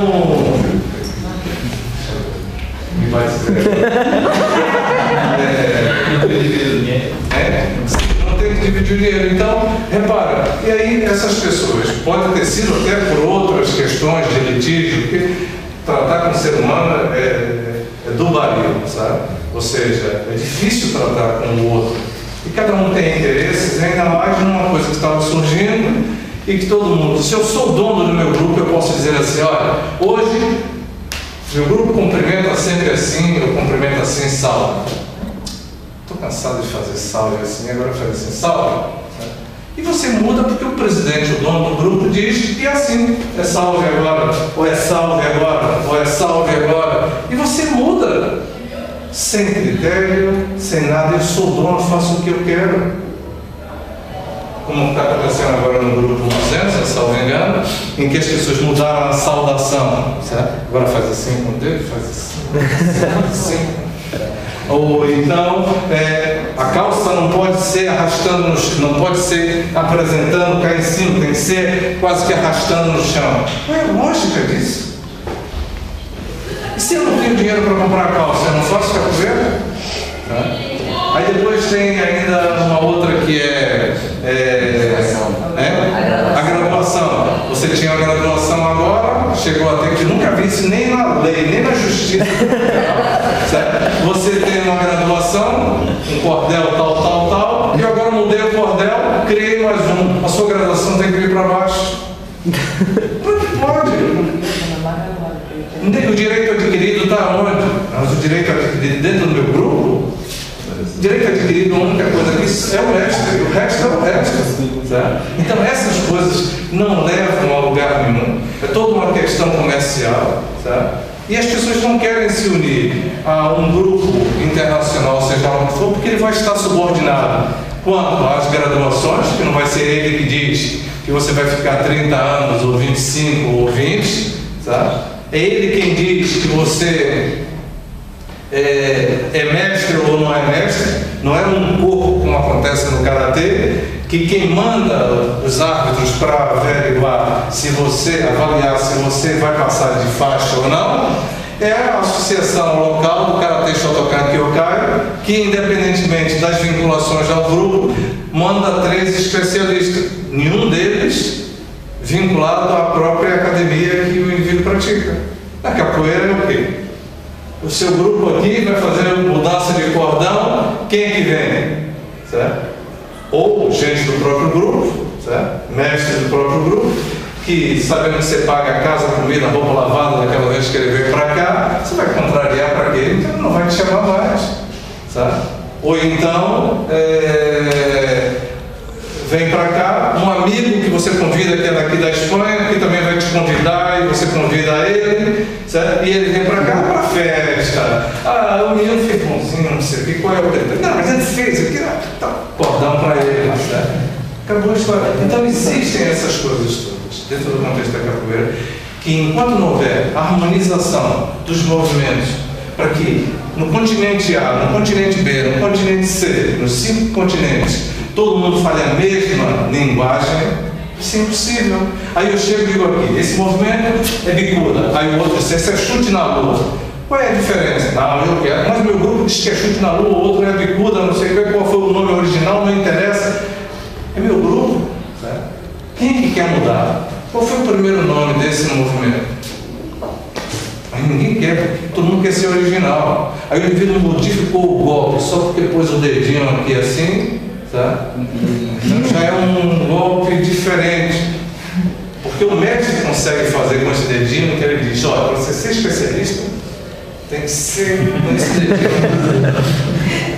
Me vai dizer... não tem que dividir o dinheiro. Então, repara, e aí essas pessoas, pode ter sido até por outras questões de litígio, porque tratar com o ser humano é do baril, sabe? Ou seja, é difícil tratar com o outro. E cada um tem interesses, ainda mais numa coisa que estava surgindo e que todo mundo, se eu sou dono do meu grupo, eu posso dizer assim, olha, hoje meu grupo cumprimenta sempre assim, eu cumprimento assim, salve. Estou cansado de fazer salve assim, agora eu faço assim, salve. E você muda porque o presidente, o dono do grupo, diz que é assim, é salve agora, ou é salve agora, ou é salve agora. E você muda, sem critério, sem nada, eu sou dono, faço o que eu quero. como está acontecendo agora no grupo 200, se não me engano, em que as pessoas mudaram a saudação, certo? Agora faz assim com o dedo, faz assim. Ou então, a calça não pode ser arrastando no chão, não pode ser apresentando cá em cima, tem que ser quase que arrastando no chão. Qual é a lógica disso? E se eu não tenho dinheiro para comprar a calça, eu não faço capoeira? Tá? Aí depois tem ainda uma outra que a graduação. Você tinha a graduação agora, chegou a ter que nunca vi isso nem na lei, nem na justiça. Certo? Você tem uma graduação, um cordel tal, e agora mudei o cordel, criei mais um. A sua graduação tem que vir para baixo. Como é que pode? O direito adquirido está onde? Mas o direito adquirido dentro do meu grupo? O direito adquirido, a única coisa que é o mestre, o resto é o resto. Tá? Então essas coisas não levam a lugar nenhum. É toda uma questão comercial. Tá? E as pessoas não querem se unir a um grupo internacional, seja lá o que for, porque ele vai estar subordinado. Quanto às graduações, que não vai ser ele que diz que você vai ficar 30 anos, ou 25, ou 20, tá? É ele quem diz que você é mestre ou não é mestre. Não é um corpo, como acontece no Karatê, que quem manda os árbitros para averiguar se você, avaliar se você vai passar de faixa ou não, é a associação local do Karatê Shotokan Kyokai, que independentemente das vinculações ao grupo, manda 3 especialistas, nenhum deles vinculado à própria academia que o indivíduo pratica. A capoeira é o quê? O seu grupo aqui vai fazer mudança de cordão, quem é que vem? Certo? Ou gente do próprio grupo, certo? Mestres do próprio grupo, que sabendo que você paga a casa, a comida, a roupa lavada daquela vez que ele veio para cá, você vai contrariar para quê? Então ele não vai te chamar mais. Certo? Ou então, vem para cá, um amigo que você convida, que é daqui da Espanha, que também vai te convidar, e você convida ele, certo? E ele vem para cá para festa. O menino fez bonzinho, não sei o que, qual é o detalhe? Não, mas ele fez aqui, tá, cordão para ele, certo? Acabou a história. Então existem essas coisas todas, dentro do contexto da capoeira, que enquanto não houver harmonização dos movimentos, para que no continente A, no continente B, no continente C, nos 5 continentes, todo mundo fale a mesma linguagem, isso é impossível. Aí eu chego e digo aqui, esse movimento é bicuda, aí o outro diz, esse é chute na lua. Qual é a diferença? Não, eu quero, mas meu grupo diz que é chute na lua, o outro é bicuda, não sei qual foi o nome original, não interessa. É meu grupo, certo? Quem é que quer mudar? Qual foi o primeiro nome desse movimento? Aí ninguém quer, porque todo mundo quer ser original. Aí o indivíduo modificou o golpe só porque pôs o dedinho aqui assim, tá? Já é um golpe diferente. Porque o mestre consegue fazer com esse dedinho que ele diz, olha, para você ser especialista, tem que ser com esse dedinho.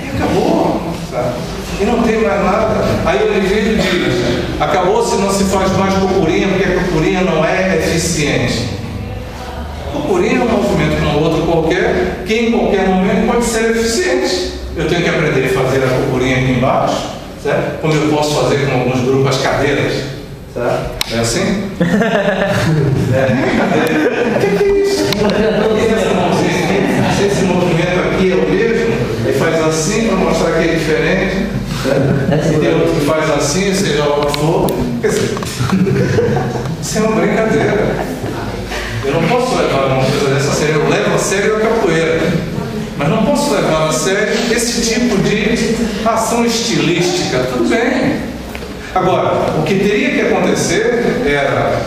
E acabou, tá? E não tem mais nada. Aí o indivíduo diz, acabou-se, não se faz mais cocurinha, porque a cocurinha não é eficiente. Cocurinha é um movimento como outro qualquer, que em qualquer momento pode ser eficiente. Eu tenho que aprender a fazer a cocurinha aqui embaixo, certo? Como eu posso fazer com alguns grupos as cadeiras, certo? É assim? O que é isso? Se esse movimento aqui é o mesmo, ele faz assim para mostrar que é diferente, certo? E tem outro que faz assim, seja lá o que for. Quer dizer, isso é uma brincadeira. Eu não posso levar uma coisa dessa a sério, eu levo a sério a capoeira, mas não posso levar a sério esse tipo de ação estilística. Tudo bem. Agora, o que teria que acontecer era,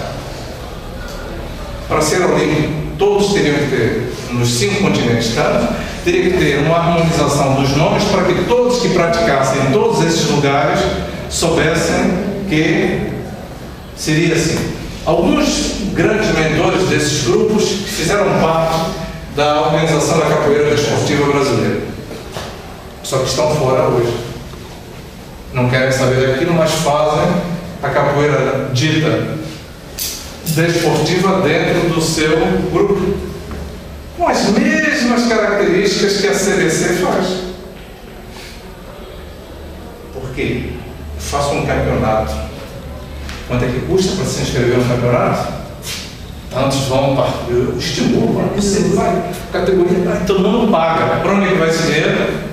para ser olímpico, todos teriam que ter, nos 5 continentes, tá? Teria que ter uma harmonização dos nomes para que todos que praticassem em todos esses lugares soubessem que seria assim. Alguns grandes mentores desses grupos fizeram parte da organização da capoeira desportiva brasileira, só que estão fora hoje. Não querem saber daquilo, mas fazem a capoeira dita desportiva dentro do seu grupo, com as mesmas características que a CBC faz. Por quê? façam um campeonato. Quanto é que custa para se inscrever no campeonato? Tantos vão, eu estimulo, você vai, categoria, todo mundo paga. Para onde é que vai esse dinheiro?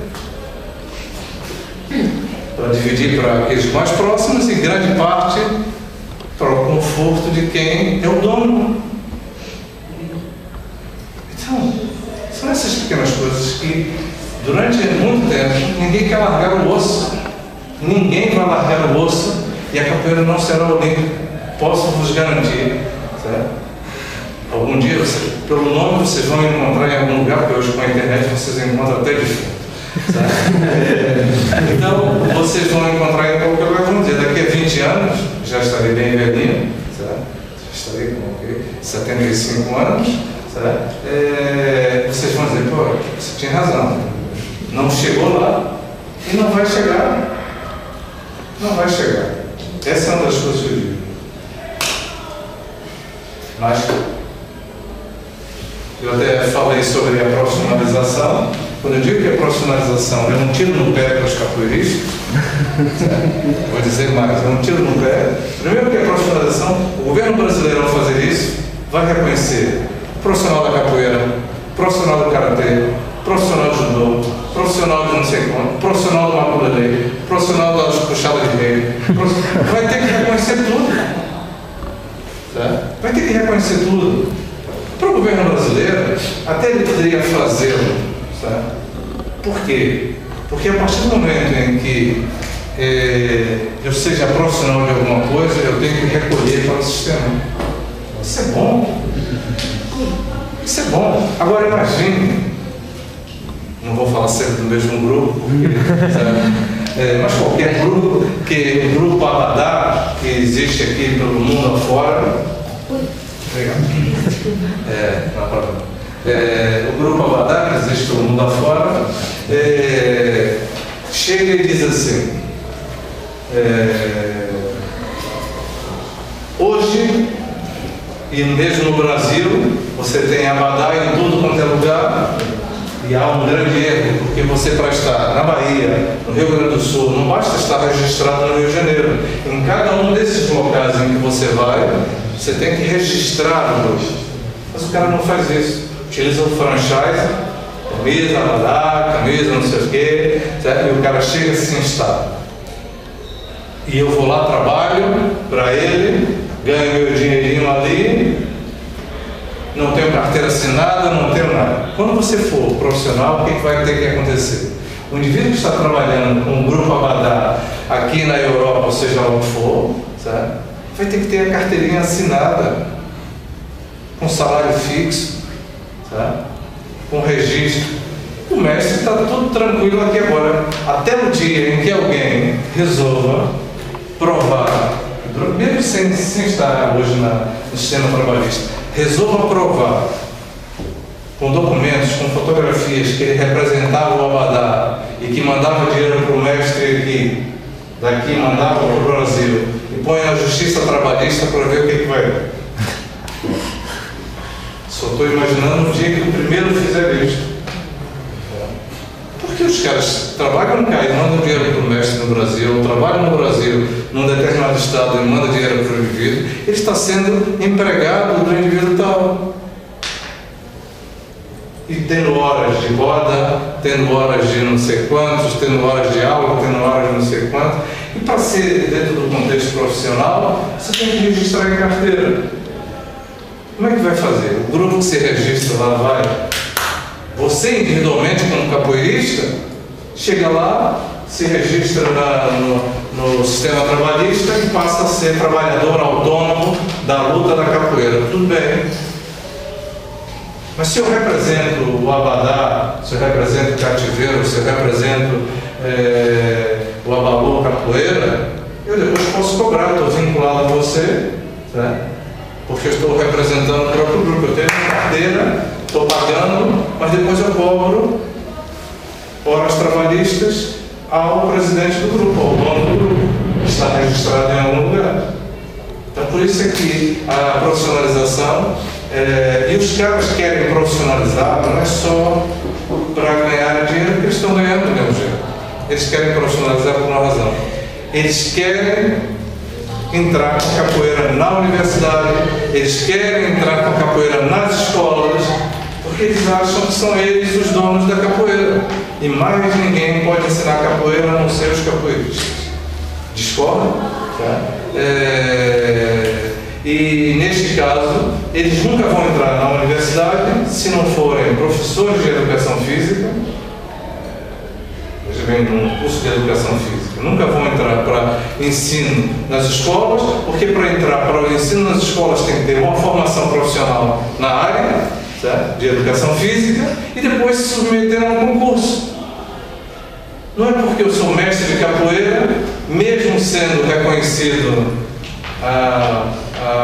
Para dividir para aqueles mais próximos e grande parte para o conforto de quem é o dono. Então, são essas pequenas coisas que durante muito tempo ninguém quer largar o osso. Ninguém vai largar o osso e a capoeira não será olímpica. Posso vos garantir, certo? Algum dia, pelo nome, vocês vão encontrar em algum lugar, porque hoje com a internet vocês encontram até defunto. Então, vocês vão encontrar em qualquer lugar, vamos dizer, daqui a 20 anos, já estarei bem velhinho, certo? Já estarei com 75 anos, certo? Vocês vão dizer, pô, você tinha razão, não chegou lá e não vai chegar. Não vai chegar. Essa é uma das coisas que eu digo. Mas eu até falei sobre a profissionalização. Quando eu digo que a profissionalização é um tiro no pé para os capoeiristas, vou dizer mais, é um tiro no pé. Primeiro que a profissionalização, o governo brasileiro ao fazer isso, vai reconhecer o profissional da capoeira, o profissional do karatê, o profissional do judô, o profissional de não sei quanto, o profissional do maculelê, o profissional das puxadas de rede, vai ter que reconhecer tudo. Vai ter que reconhecer tudo. Para o governo brasileiro, até ele poderia fazê-lo. Por quê? Porque a partir do momento em que eu seja profissional de alguma coisa, eu tenho que recolher para o sistema. Isso é bom. Isso é bom. Agora imagine, não vou falar sempre do mesmo grupo, porque, mas qualquer grupo, que o grupo Abadá, que existe aqui pelo mundo afora, o grupo Abadá, que existe pelo mundo afora, chega e diz assim, hoje, e mesmo no Brasil, você tem Abadá em tudo quanto é lugar, e há um grande erro, porque você, para estar na Bahia, no Rio Grande do Sul, não basta estar registrado no Rio de Janeiro. Em cada um desses locais em que você vai, você tem que registrar o grupo. Mas o cara não faz isso. Utiliza o franchise, camisa, Abadá, camisa, não sei o quê, certo? E o cara chega e se instala. E eu vou lá, trabalho para ele, ganho meu dinheirinho ali, não tenho carteira assinada, não tenho nada. Quando você for profissional, o que vai ter que acontecer? O indivíduo que está trabalhando com o grupo Abadá aqui na Europa, ou seja lá onde for, certo? Vai ter que ter a carteirinha assinada, com salário fixo, certo? Com registro. O mestre está tudo tranquilo aqui agora. Até o dia em que alguém resolva provar, mesmo sem estar hoje no sistema trabalhista, resolva provar com documentos, com fotografias que ele representava o Abadá e que mandava dinheiro para o mestre aqui, daqui mandava para o Brasil e põe na justiça trabalhista para ver o que vai dar. Só estou imaginando o dia que o primeiro fizer isso. Porque os caras trabalham cá e mandam dinheiro para o mestre no Brasil, ou trabalham no Brasil, num determinado estado e mandam dinheiro para o indivíduo, ele está sendo empregado do indivíduo tal. E tendo horas de roda, tendo horas de não sei quantos, tendo horas de aula, tendo horas de não sei quantos. E para ser dentro do contexto profissional, você tem que registrar em carteira. Como é que vai fazer? O grupo que se registra lá vai... Você individualmente como capoeirista, chega lá, se registra no sistema trabalhista e passa a ser trabalhador autônomo da luta da capoeira. Tudo bem. Mas se eu represento o Abadá, se eu represento o cativeiro, se eu represento o Abalô capoeira, eu depois posso cobrar, estou vinculado a você, né? Porque eu estou representando o próprio grupo. Eu tenho uma carteira, estou pagando, mas depois eu cobro horas trabalhistas ao presidente do grupo, ao dono do grupo, que está registrado em algum lugar. Então, por isso é que a profissionalização, e os caras querem profissionalizar, não é só para ganhar dinheiro, porque eles estão ganhando do mesmo jeito. Eles querem profissionalizar por uma razão. Eles querem entrar com capoeira na universidade, eles querem entrar com capoeira nas escolas, porque eles acham que são eles os donos da capoeira. E mais ninguém pode ensinar capoeira a não ser os capoeiristas. Discorda? Tá? E neste caso, eles nunca vão entrar na universidade se não forem professores de educação física. Veja bem, num curso de educação física. Nunca vão entrar para ensino nas escolas, porque para entrar para o ensino nas escolas tem que ter uma formação profissional na área, certo? De educação física, e depois se submeter a um concurso. Não é porque eu sou mestre de capoeira, mesmo sendo reconhecido a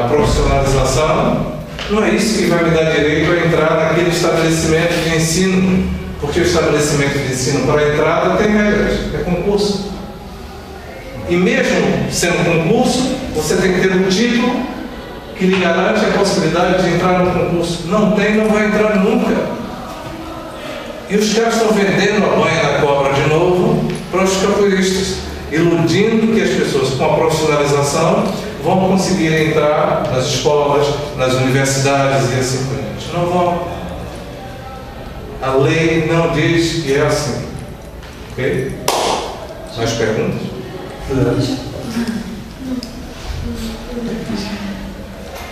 profissionalização, não é isso que vai me dar direito a entrar naquele estabelecimento de ensino, porque o estabelecimento de ensino para entrada tem regras, é concurso. E mesmo sendo concurso, você tem que ter um título que lhe garante a possibilidade de entrar no concurso. Não tem, não vai entrar nunca. E os caras estão vendendo a banha da cobra de novo para os capoeiristas, iludindo que as pessoas com a profissionalização vão conseguir entrar nas escolas, nas universidades e assim por diante. Não vão. A lei não diz que é assim. Ok? Mais perguntas?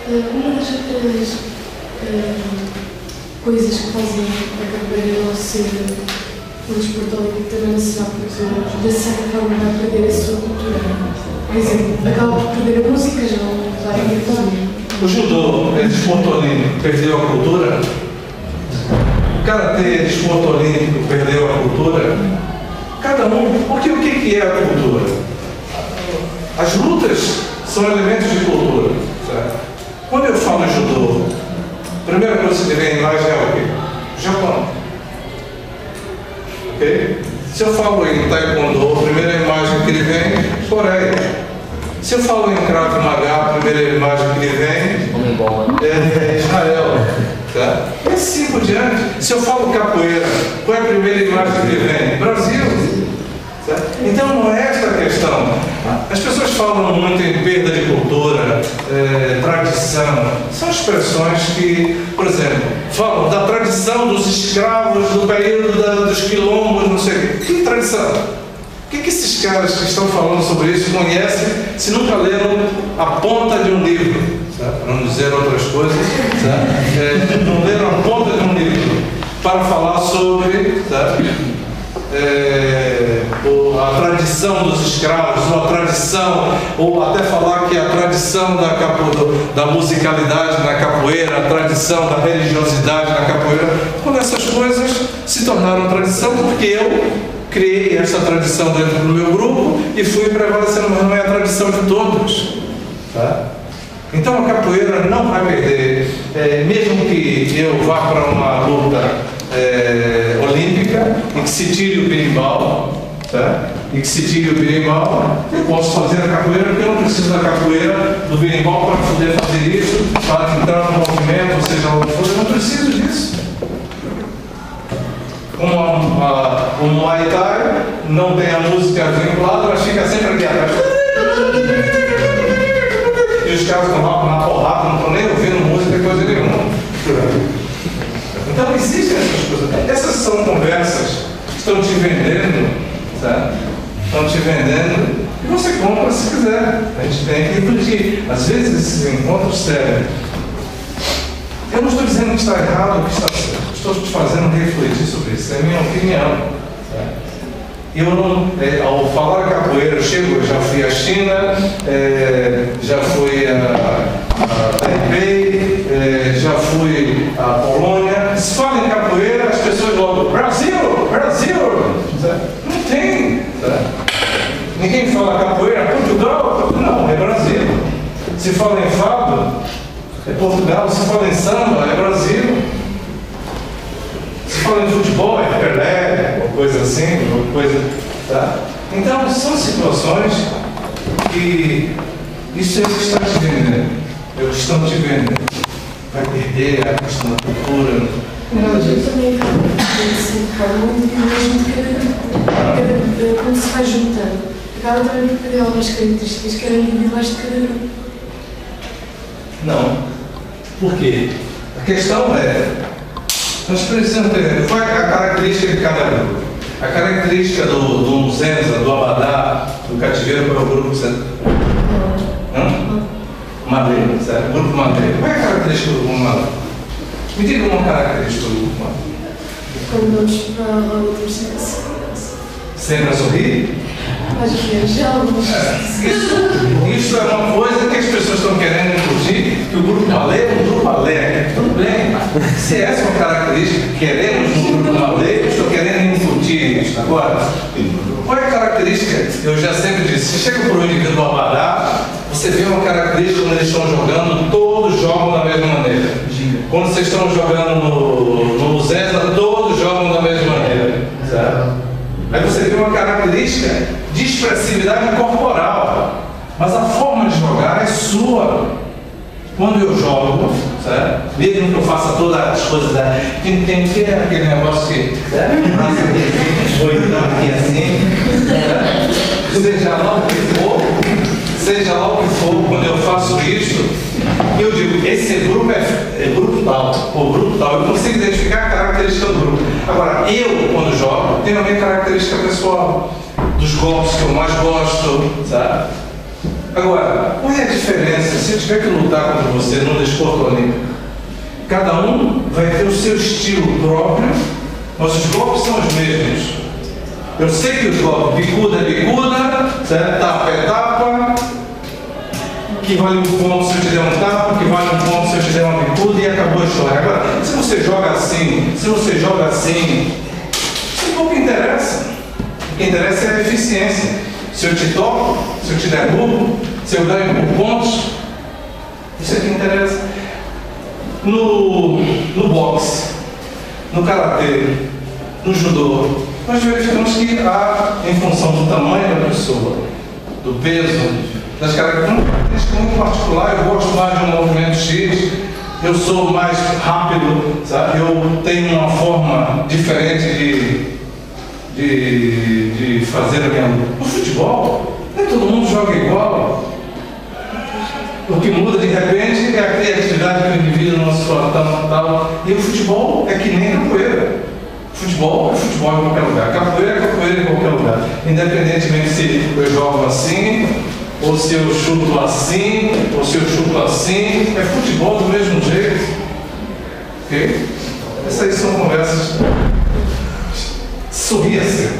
Uma das outras coisas que fazem a capoeira não ser um desporto olímpico também não será porque, de certa forma, vai perder a sua cultura. Por exemplo, acaba por perder a música, já não vai cantar. O judô é desporto olímpico, perdeu a cultura? O karatê é desporto olímpico, perdeu a cultura? Cada um, porque o que é a cultura? As lutas são elementos de cultura. Certo? Quando eu falo em judô, a primeira coisa que vem em imagem é o quê? Japão. Ok? Se eu falo em taekwondo, a primeira imagem que lhe vem, Coreia. Se eu falo em Krav Maga, a primeira imagem que lhe vem, é Israel. Tá? E assim por diante. Se eu falo capoeira, qual é a primeira imagem que lhe vem? Brasil. Tá? Então não é esta a questão. As pessoas falam muito em perda de cultura, tradição. São expressões que, por exemplo, falam da tradição dos escravos do período dos quilombos, não sei o quê. Que tradição? O que esses caras que estão falando sobre isso conhecem se nunca leram a ponta de um livro? Para não dizer outras coisas, não leram a ponta de um livro para falar sobre a tradição dos escravos, ou a tradição, ou até falar que a tradição da musicalidade na capoeira, a tradição da religiosidade na capoeira, quando essas coisas se tornaram tradição porque eu criei essa tradição dentro do meu grupo e fui prevalecendo, mas não é a tradição de todos. Tá? Então a capoeira não vai perder, mesmo que eu vá para uma luta olímpica e que se tire o berimbau, tá? E que se tire o berimbau, eu posso fazer a capoeira porque eu não preciso da capoeira, do berimbau para poder fazer isso, para entrar no movimento, ou seja, onde for, eu não preciso disso. O Muay Thai não tem a música vinculada, mas fica sempre aqui atrás. E os caras estão lá na porrada, não estão nem ouvindo música, coisa nenhuma. Então existem essas coisas. Essas são conversas que estão te vendendo, tá? Estão te vendendo e você compra se quiser. A gente tem que refletir. Às vezes esses encontros sérios. Eu não estou dizendo que está errado ou que está certo. Estou te fazendo refletir sobre isso. É a minha opinião. Tá? Eu não, ao falar capoeira, eu já fui à China, já fui a Taipei, já fui à Polônia. Se fala em capoeira, as pessoas logo, Brasil, Brasil! Não tem. Tá? Ninguém fala capoeira, Portugal? Não, é Brasil. Se fala em fado, é Portugal. Se fala em samba, é Brasil. Se fala em futebol, é Pelé, ou coisa assim, ou coisa. Tá? Então, são situações que isso é o que está te vendendo. É o que estão te vendendo. Vai perder a questão da cultura. Eu também falo muito mesmo que quando se vai juntando, acaba também por perder algumas características que eram individuais de cada grupo. Não. Por quê? A questão é, nós precisamos ter qual é a característica de cada grupo. A característica do Muzenza, do Abadá, do Cativeiro para o grupo Madeira, certo? Grupo Madeira. Qual é a característica do grupo Madeira? Me diga uma característica do grupo Madeira. Quando vamos para a roda de mercedes. Sempre a sorrir? Às vezes, algumas. Isso é uma coisa que as pessoas estão querendo incutir, que o grupo Malê é um grupo alegre. Tudo bem, se essa é uma característica, queremos um grupo Malê, eu estou querendo incutir isso. Agora, qual é a característica? Eu já sempre disse, você chega para o indivíduo do Abadá, você vê uma característica quando eles estão jogando, todos jogam da mesma maneira. Quando vocês estão jogando no Zezda, todos jogam da mesma maneira. Certo? Aí você vê uma característica de expressividade corporal, mas a forma de jogar é sua. Quando eu jogo, certo? Mesmo que eu faça todas as coisas tem aquele negócio que ou então aqui assim, seja lá o que for, quando eu faço isso, eu digo, esse grupo é grupo tal, ou grupo tal, eu consigo identificar a característica do grupo. Agora, eu, quando jogo, tenho a minha característica pessoal, dos golpes que eu mais gosto, sabe? Agora, qual é a diferença se eu tiver que lutar contra você num desporto olímpico? Cada um vai ter o seu estilo próprio, mas os golpes são os mesmos. Eu sei que os golpes, bicuda é bicuda, certo? Tapa é tapa, que vale um ponto se eu te der um tapa, que vale um ponto se eu te der uma bicuda e acabou a história. Agora, se você joga assim, isso pouco interessa. O que interessa é a eficiência. Se eu te toco, se eu te derrubo, se eu ganho por pontos, isso é que interessa. No boxe, no karatê, no judô, nós verificamos que há, em função do tamanho da pessoa, do peso, das características muito particulares, eu gosto mais de um movimento X, eu sou mais rápido, sabe? Eu tenho uma forma diferente de fazer a minha luta. No futebol, nem todo mundo joga igual. O que muda de repente é a criatividade que o indivíduo não se tal. E o futebol é que nem capoeira. Futebol é futebol em qualquer lugar. Capoeira é capoeira em qualquer lugar. Independentemente se eu jogo assim, ou se eu chuto assim, ou se eu chuto assim, é futebol do mesmo jeito. Ok? Essas aí são conversas. Sorria assim.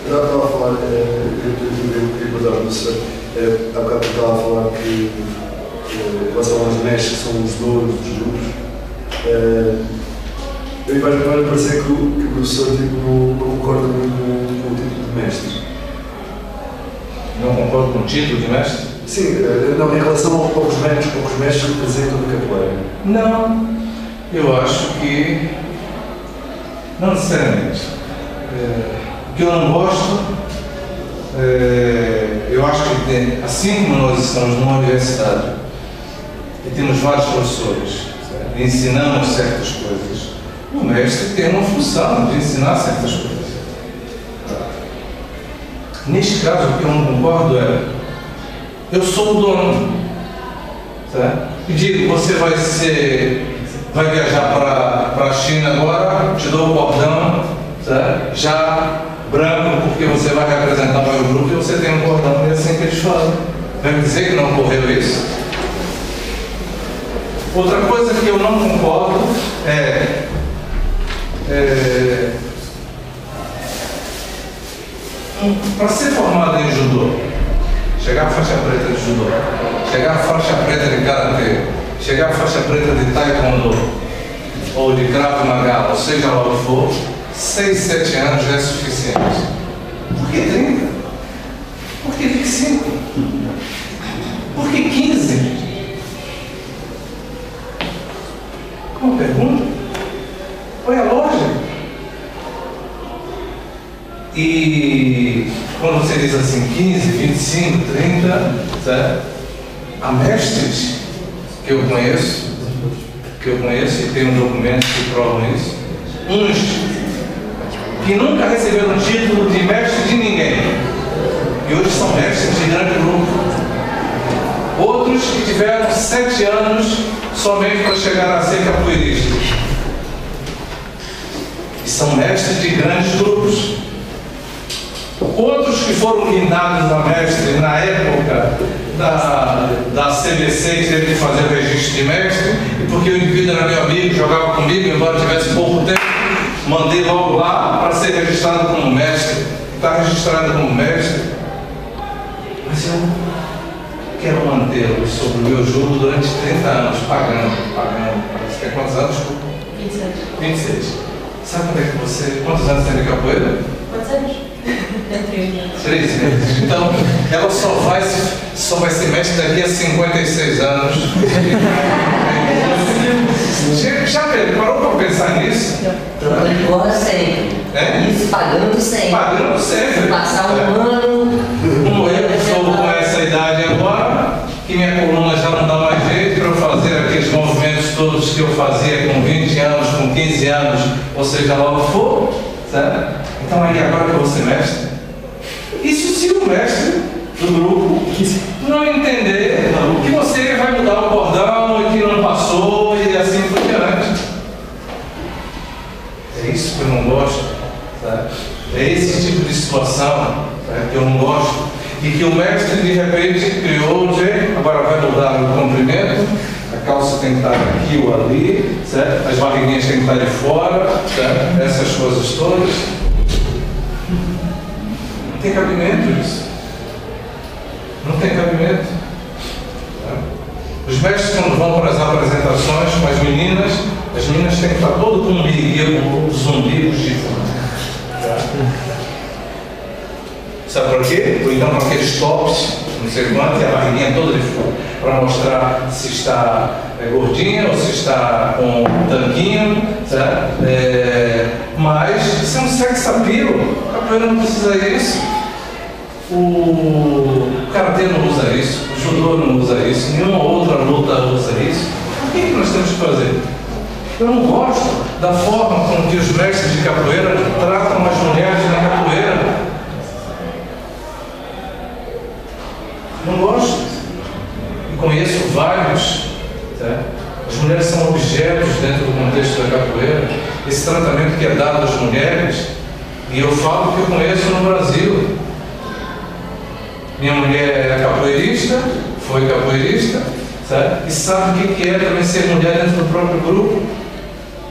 Eu estava a falar, eu queria perguntar ao professor, há bocado estava a falar que em relação aos mestres que são os donos dos grupos, vai parecer que o professor tipo, não concorda muito com o título de mestre. Não concordo com o título de mestre? Sim, não, em relação aos poucos mestres que representam a capoeira. Não, eu acho que não necessariamente. O que eu não gosto, eu acho que assim como nós estamos numa universidade e temos vários professores, certo? E ensinamos certas coisas, o mestre tem uma função de ensinar certas coisas. Neste caso, o que eu não concordo é, eu sou o dono, certo? E digo, você vai viajar para a China agora, te dou o cordão, certo? Já branco, porque você vai representar o meu grupo e você tem um cordão, e é assim que eles falam. Vai me dizer que não ocorreu isso? Outra coisa que eu não concordo para ser formado em judô, chegar a faixa preta de judô, chegar a faixa preta de karatê, chegar a faixa preta de taekwondo, ou de krav maga, ou seja lá o que for, 6, 7 anos já é suficiente. Por que 30? Por que 25? Por que 15? Uma pergunta? Qual é a lógica? E quando você diz assim 15, 25, 30, certo? Há mestres que eu conheço e tenho documentos que provam isso. Uns que nunca receberam título de mestre de ninguém. E hoje são mestres de grande grupo. Outros que tiveram 7 anos somente para chegar a ser capoeiristas. E são mestres de grandes grupos. Outros que foram guindados a mestre na época da CBC, que teve que fazer o registro de mestre, e porque o indivíduo era meu amigo, jogava comigo, embora tivesse pouco tempo, mandei logo lá para ser registrado como mestre. Está registrado como mestre. Mas eu quero mantê-lo sob o meu jugo durante 30 anos, pagando. Você tem quantos anos? 26. Sabe quantos anos tem de capoeira? Quantos anos? 3 meses. Então, ela só vai ser mestre daqui a 56 anos. Já parou para pensar nisso? Trocando corda sempre. Isso, pagando sempre. Pagando sempre. Passar um ano. Como eu estou com essa idade agora, que minha coluna já não dá mais jeito para eu fazer aqueles movimentos todos que eu fazia com 20 anos, com 15 anos, ou seja, lá o que for, certo? Então aí agora que eu vou ser mestre. Isso se o mestre do grupo não entender que você vai mudar o cordão e que não passou e assim por diante. É isso que eu não gosto. Sabe? É esse tipo de situação, sabe, que eu não gosto. E que o mestre de repente criou um jeito, agora vai mudar o comprimento, a calça tem que estar aqui ou ali, certo? As barriguinhas têm que estar de fora, certo? Essas coisas todas. Não tem cabimento isso. Não tem cabimento. Os mestres, quando vão para as apresentações com as meninas têm que estar todo com um birigueiro, com os umbigos de fora. Sabe por quê? Ou então com aqueles tops, não sei quanto, e a barriguinha toda de fora, para mostrar se está gordinha ou se está com um tanquinho, certo? Mas isso é um sex appeal. A capoeira não precisa disso. O karatê não usa isso, o judô não usa isso, nenhuma outra luta usa isso. O que nós temos que fazer? Eu não gosto da forma com que os mestres de capoeira tratam as mulheres na capoeira. Não gosto. E conheço vários. Tá? As mulheres são objetos dentro do contexto da capoeira. Esse tratamento que é dado às mulheres, e eu falo que eu conheço no Brasil. Minha mulher é capoeirista, foi capoeirista, sabe? E sabe o que é também ser mulher dentro do próprio grupo.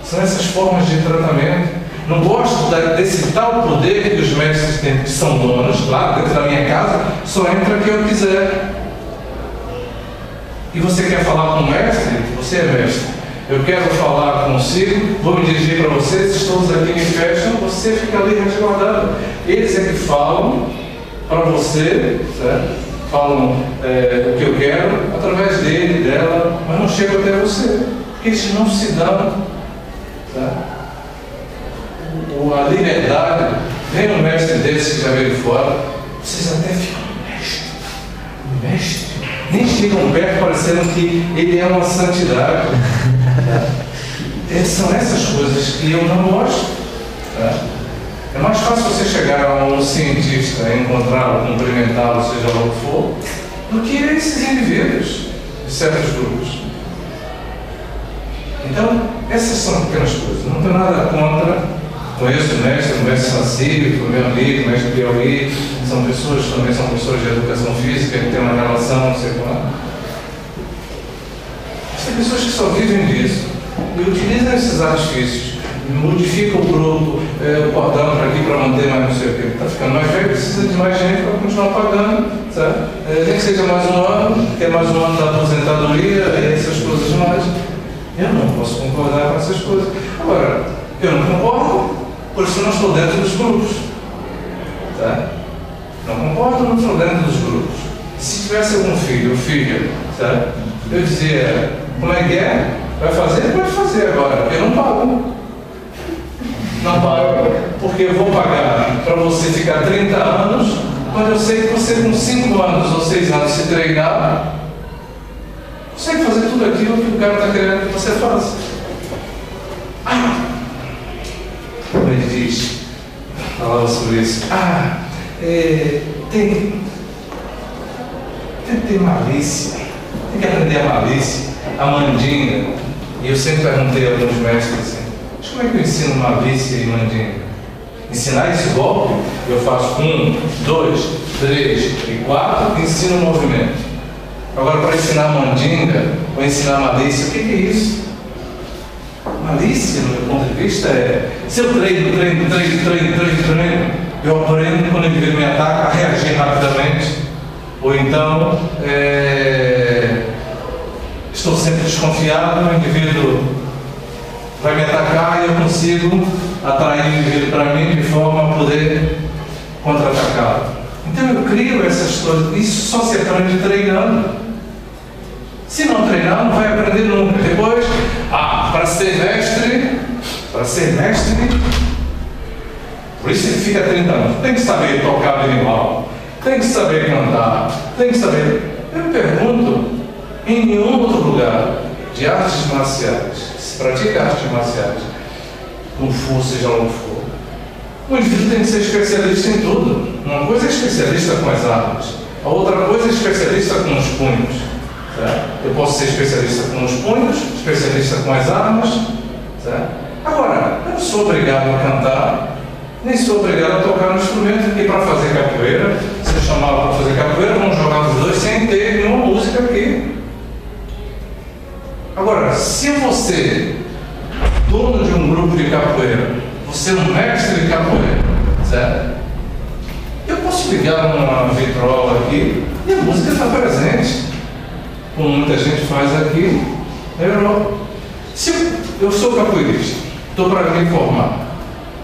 São essas formas de tratamento. Não gosto desse tal poder que os mestres têm, que são donos, claro, dentro da minha casa, só entra quem eu quiser. E você quer falar com o mestre? Você é mestre. Eu quero falar consigo, vou me dirigir para você, se todos aqui me fecham, você fica ali resguardado. Eles é que falam para você, certo? Falam o que eu quero, através dele, dela, mas não chegam até você, porque eles não se dão. Certo? A liberdade, vem um mestre desse que já veio de fora, vocês até ficam, mestre, nem chegam perto parecendo que ele é uma santidade. São essas coisas que eu não gosto. É mais fácil você chegar a um cientista, encontrá-lo, cumprimentá-lo, seja lá o que for, do que esses indivíduos de certos grupos. Então, essas são pequenas coisas. Não tenho nada contra. Conheço o mestre Saci, foi meu amigo, o mestre Piauí, são pessoas também, são professores de educação física, que têm uma relação, não sei qual. Mas tem pessoas que só vivem disso e utilizam esses artifícios, modificam o grupo, o cordão para aqui, para manter mais não sei o quê. Está ficando mais velho, precisa de mais gente para continuar pagando, sabe? Nem que seja mais um ano, que é mais um ano da aposentadoria, essas coisas mais. Eu não posso concordar com essas coisas. Agora, eu não concordo, por isso eu não estou dentro dos grupos. Tá? Não concordo, não estou dentro dos grupos. Se tivesse algum filho ou filha, tá? Eu dizia, como é que é? Vai fazer? Pode fazer agora. Eu não pago. Não pago, porque eu vou pagar para você ficar 30 anos, quando eu sei que você com 5 anos ou 6 anos se treinar, consegue fazer tudo aquilo que o cara está querendo que você faça. Como ele diz, falava sobre isso. Tem que ter malícia, tem que aprender a malícia, a mandinga. E eu sempre perguntei a alguns mestres assim, mas como é que eu ensino malícia e mandinga? Ensinar esse golpe, eu faço 1, 2, 3 e 4 e ensino o movimento. Agora, para ensinar mandinga ou ensinar malícia, o que é isso? Malícia, no meu ponto de vista, é se eu treino, eu aprendo quando o indivíduo me ataca a reagir rapidamente, ou então estou sempre desconfiado, o indivíduo vai me atacar e eu consigo atrair o indivíduo para mim de forma a poder contra-atacá-lo. Então eu crio essas coisas, isso só se aprende treinando. Se não treinar, não vai aprender nunca. Depois, para ser mestre, por isso ele fica 30 anos, tem que saber tocar berimbau, tem que saber cantar, tem que saber. Eu pergunto, em nenhum outro lugar de artes marciais, se pratica artes marciais, Kung Fu, seja lá o que for, o indivíduo tem que ser especialista em tudo. Uma coisa é especialista com as armas, a outra coisa é especialista com os punhos. Certo? Eu posso ser especialista com os punhos, especialista com as armas. Certo? Agora, eu não sou obrigado a cantar, nem sou obrigado a tocar no instrumento. E para fazer capoeira, se eu chamava para fazer capoeira, vamos jogar os dois sem ter nenhuma música aqui. Agora, se você, dono de um grupo de capoeira, você é um mestre de capoeira, certo? Eu posso ligar uma vitrola aqui e a música está presente, como muita gente faz aqui na Europa. Se eu sou capoeirista, estou para me formar,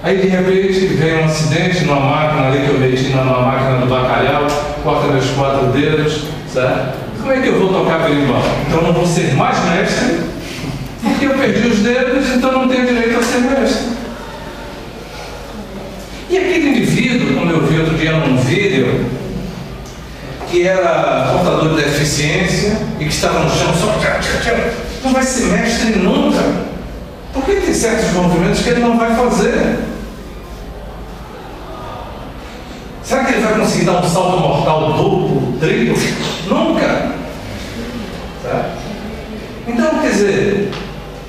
aí de repente vem um acidente numa máquina ali que eu meti na máquina do bacalhau, corta meus 4 dedos, certo? Como é que eu vou tocar berimbau? Então não vou ser mais mestre, porque eu perdi os dedos, então não tenho direito a ser mestre. E aquele indivíduo, como eu vi outro dia num vídeo, que era portador de deficiência e que estava no chão só, não vai ser mestre nunca. Porque tem certos movimentos que ele não vai fazer. Será que ele vai conseguir dar um salto mortal duplo, triplo? Nunca. Tá? Então, quer dizer,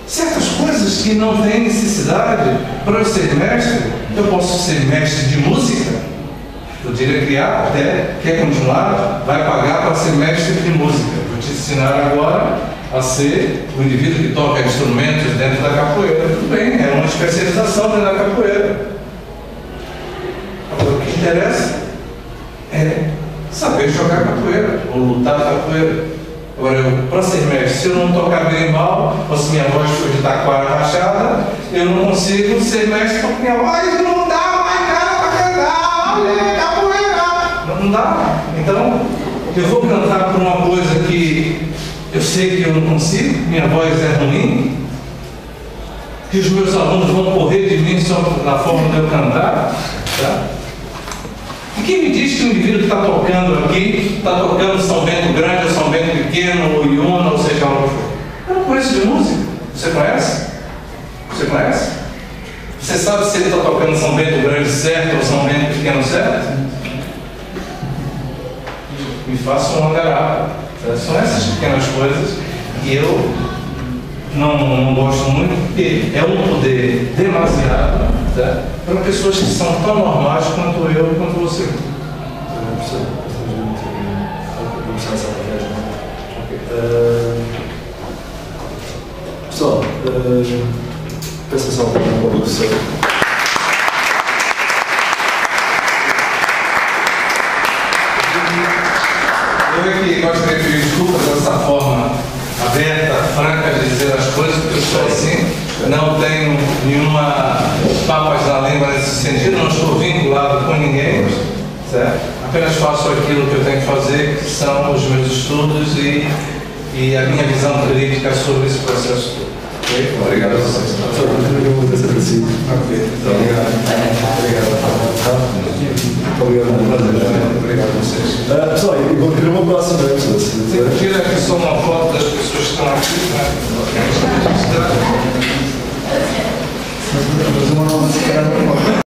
certas coisas que não têm necessidade para eu ser mestre, eu posso ser mestre de música. Eu diria criar, até quer continuar, vai pagar para ser mestre de música. Vou te ensinar agora a ser o indivíduo que toca instrumentos dentro da capoeira. Tudo bem, é uma especialização dentro da capoeira. Agora, o que interessa é saber jogar capoeira, ou lutar capoeira. Agora, para ser mestre, se eu não tocar berimbau, ou se minha voz for de taquara rachada, eu não consigo ser mestre porque minha voz não dá mais nada para cantar, capoeira. Não dá. Então, eu vou cantar por uma coisa que eu sei que eu não consigo, minha voz é ruim, que os meus alunos vão correr de mim só na forma de eu cantar. Tá? E quem me diz que o indivíduo que está tocando aqui, está tocando São Bento Grande, ou São Bento Pequeno, ou Iuna, ou seja lá o que for? Eu não conheço de música. Você conhece? Você conhece? Você sabe se ele está tocando São Bento Grande certo ou São Bento Pequeno certo? Me faça uma garapa. São essas pequenas coisas que eu não gosto muito, porque é um poder demasiado, tá? Para pessoas que são tão normais quanto eu e quanto você. Pessoal, peço só para o professor. Eu aqui gostaria de pedir desculpas dessa forma aberta, franca de dizer as coisas, porque eu sou assim, não tenho nenhuma papas na língua nesse sentido, não estou vinculado com ninguém, certo? Apenas faço aquilo que eu tenho que fazer, que são os meus estudos e a minha visão crítica sobre esse processo todo. Okay? Obrigado a vocês. Obrigado a vocês. Pessoal, e vou pedir uma próxima pessoa. Tira aqui só uma foto das pessoas que estão aqui. Né?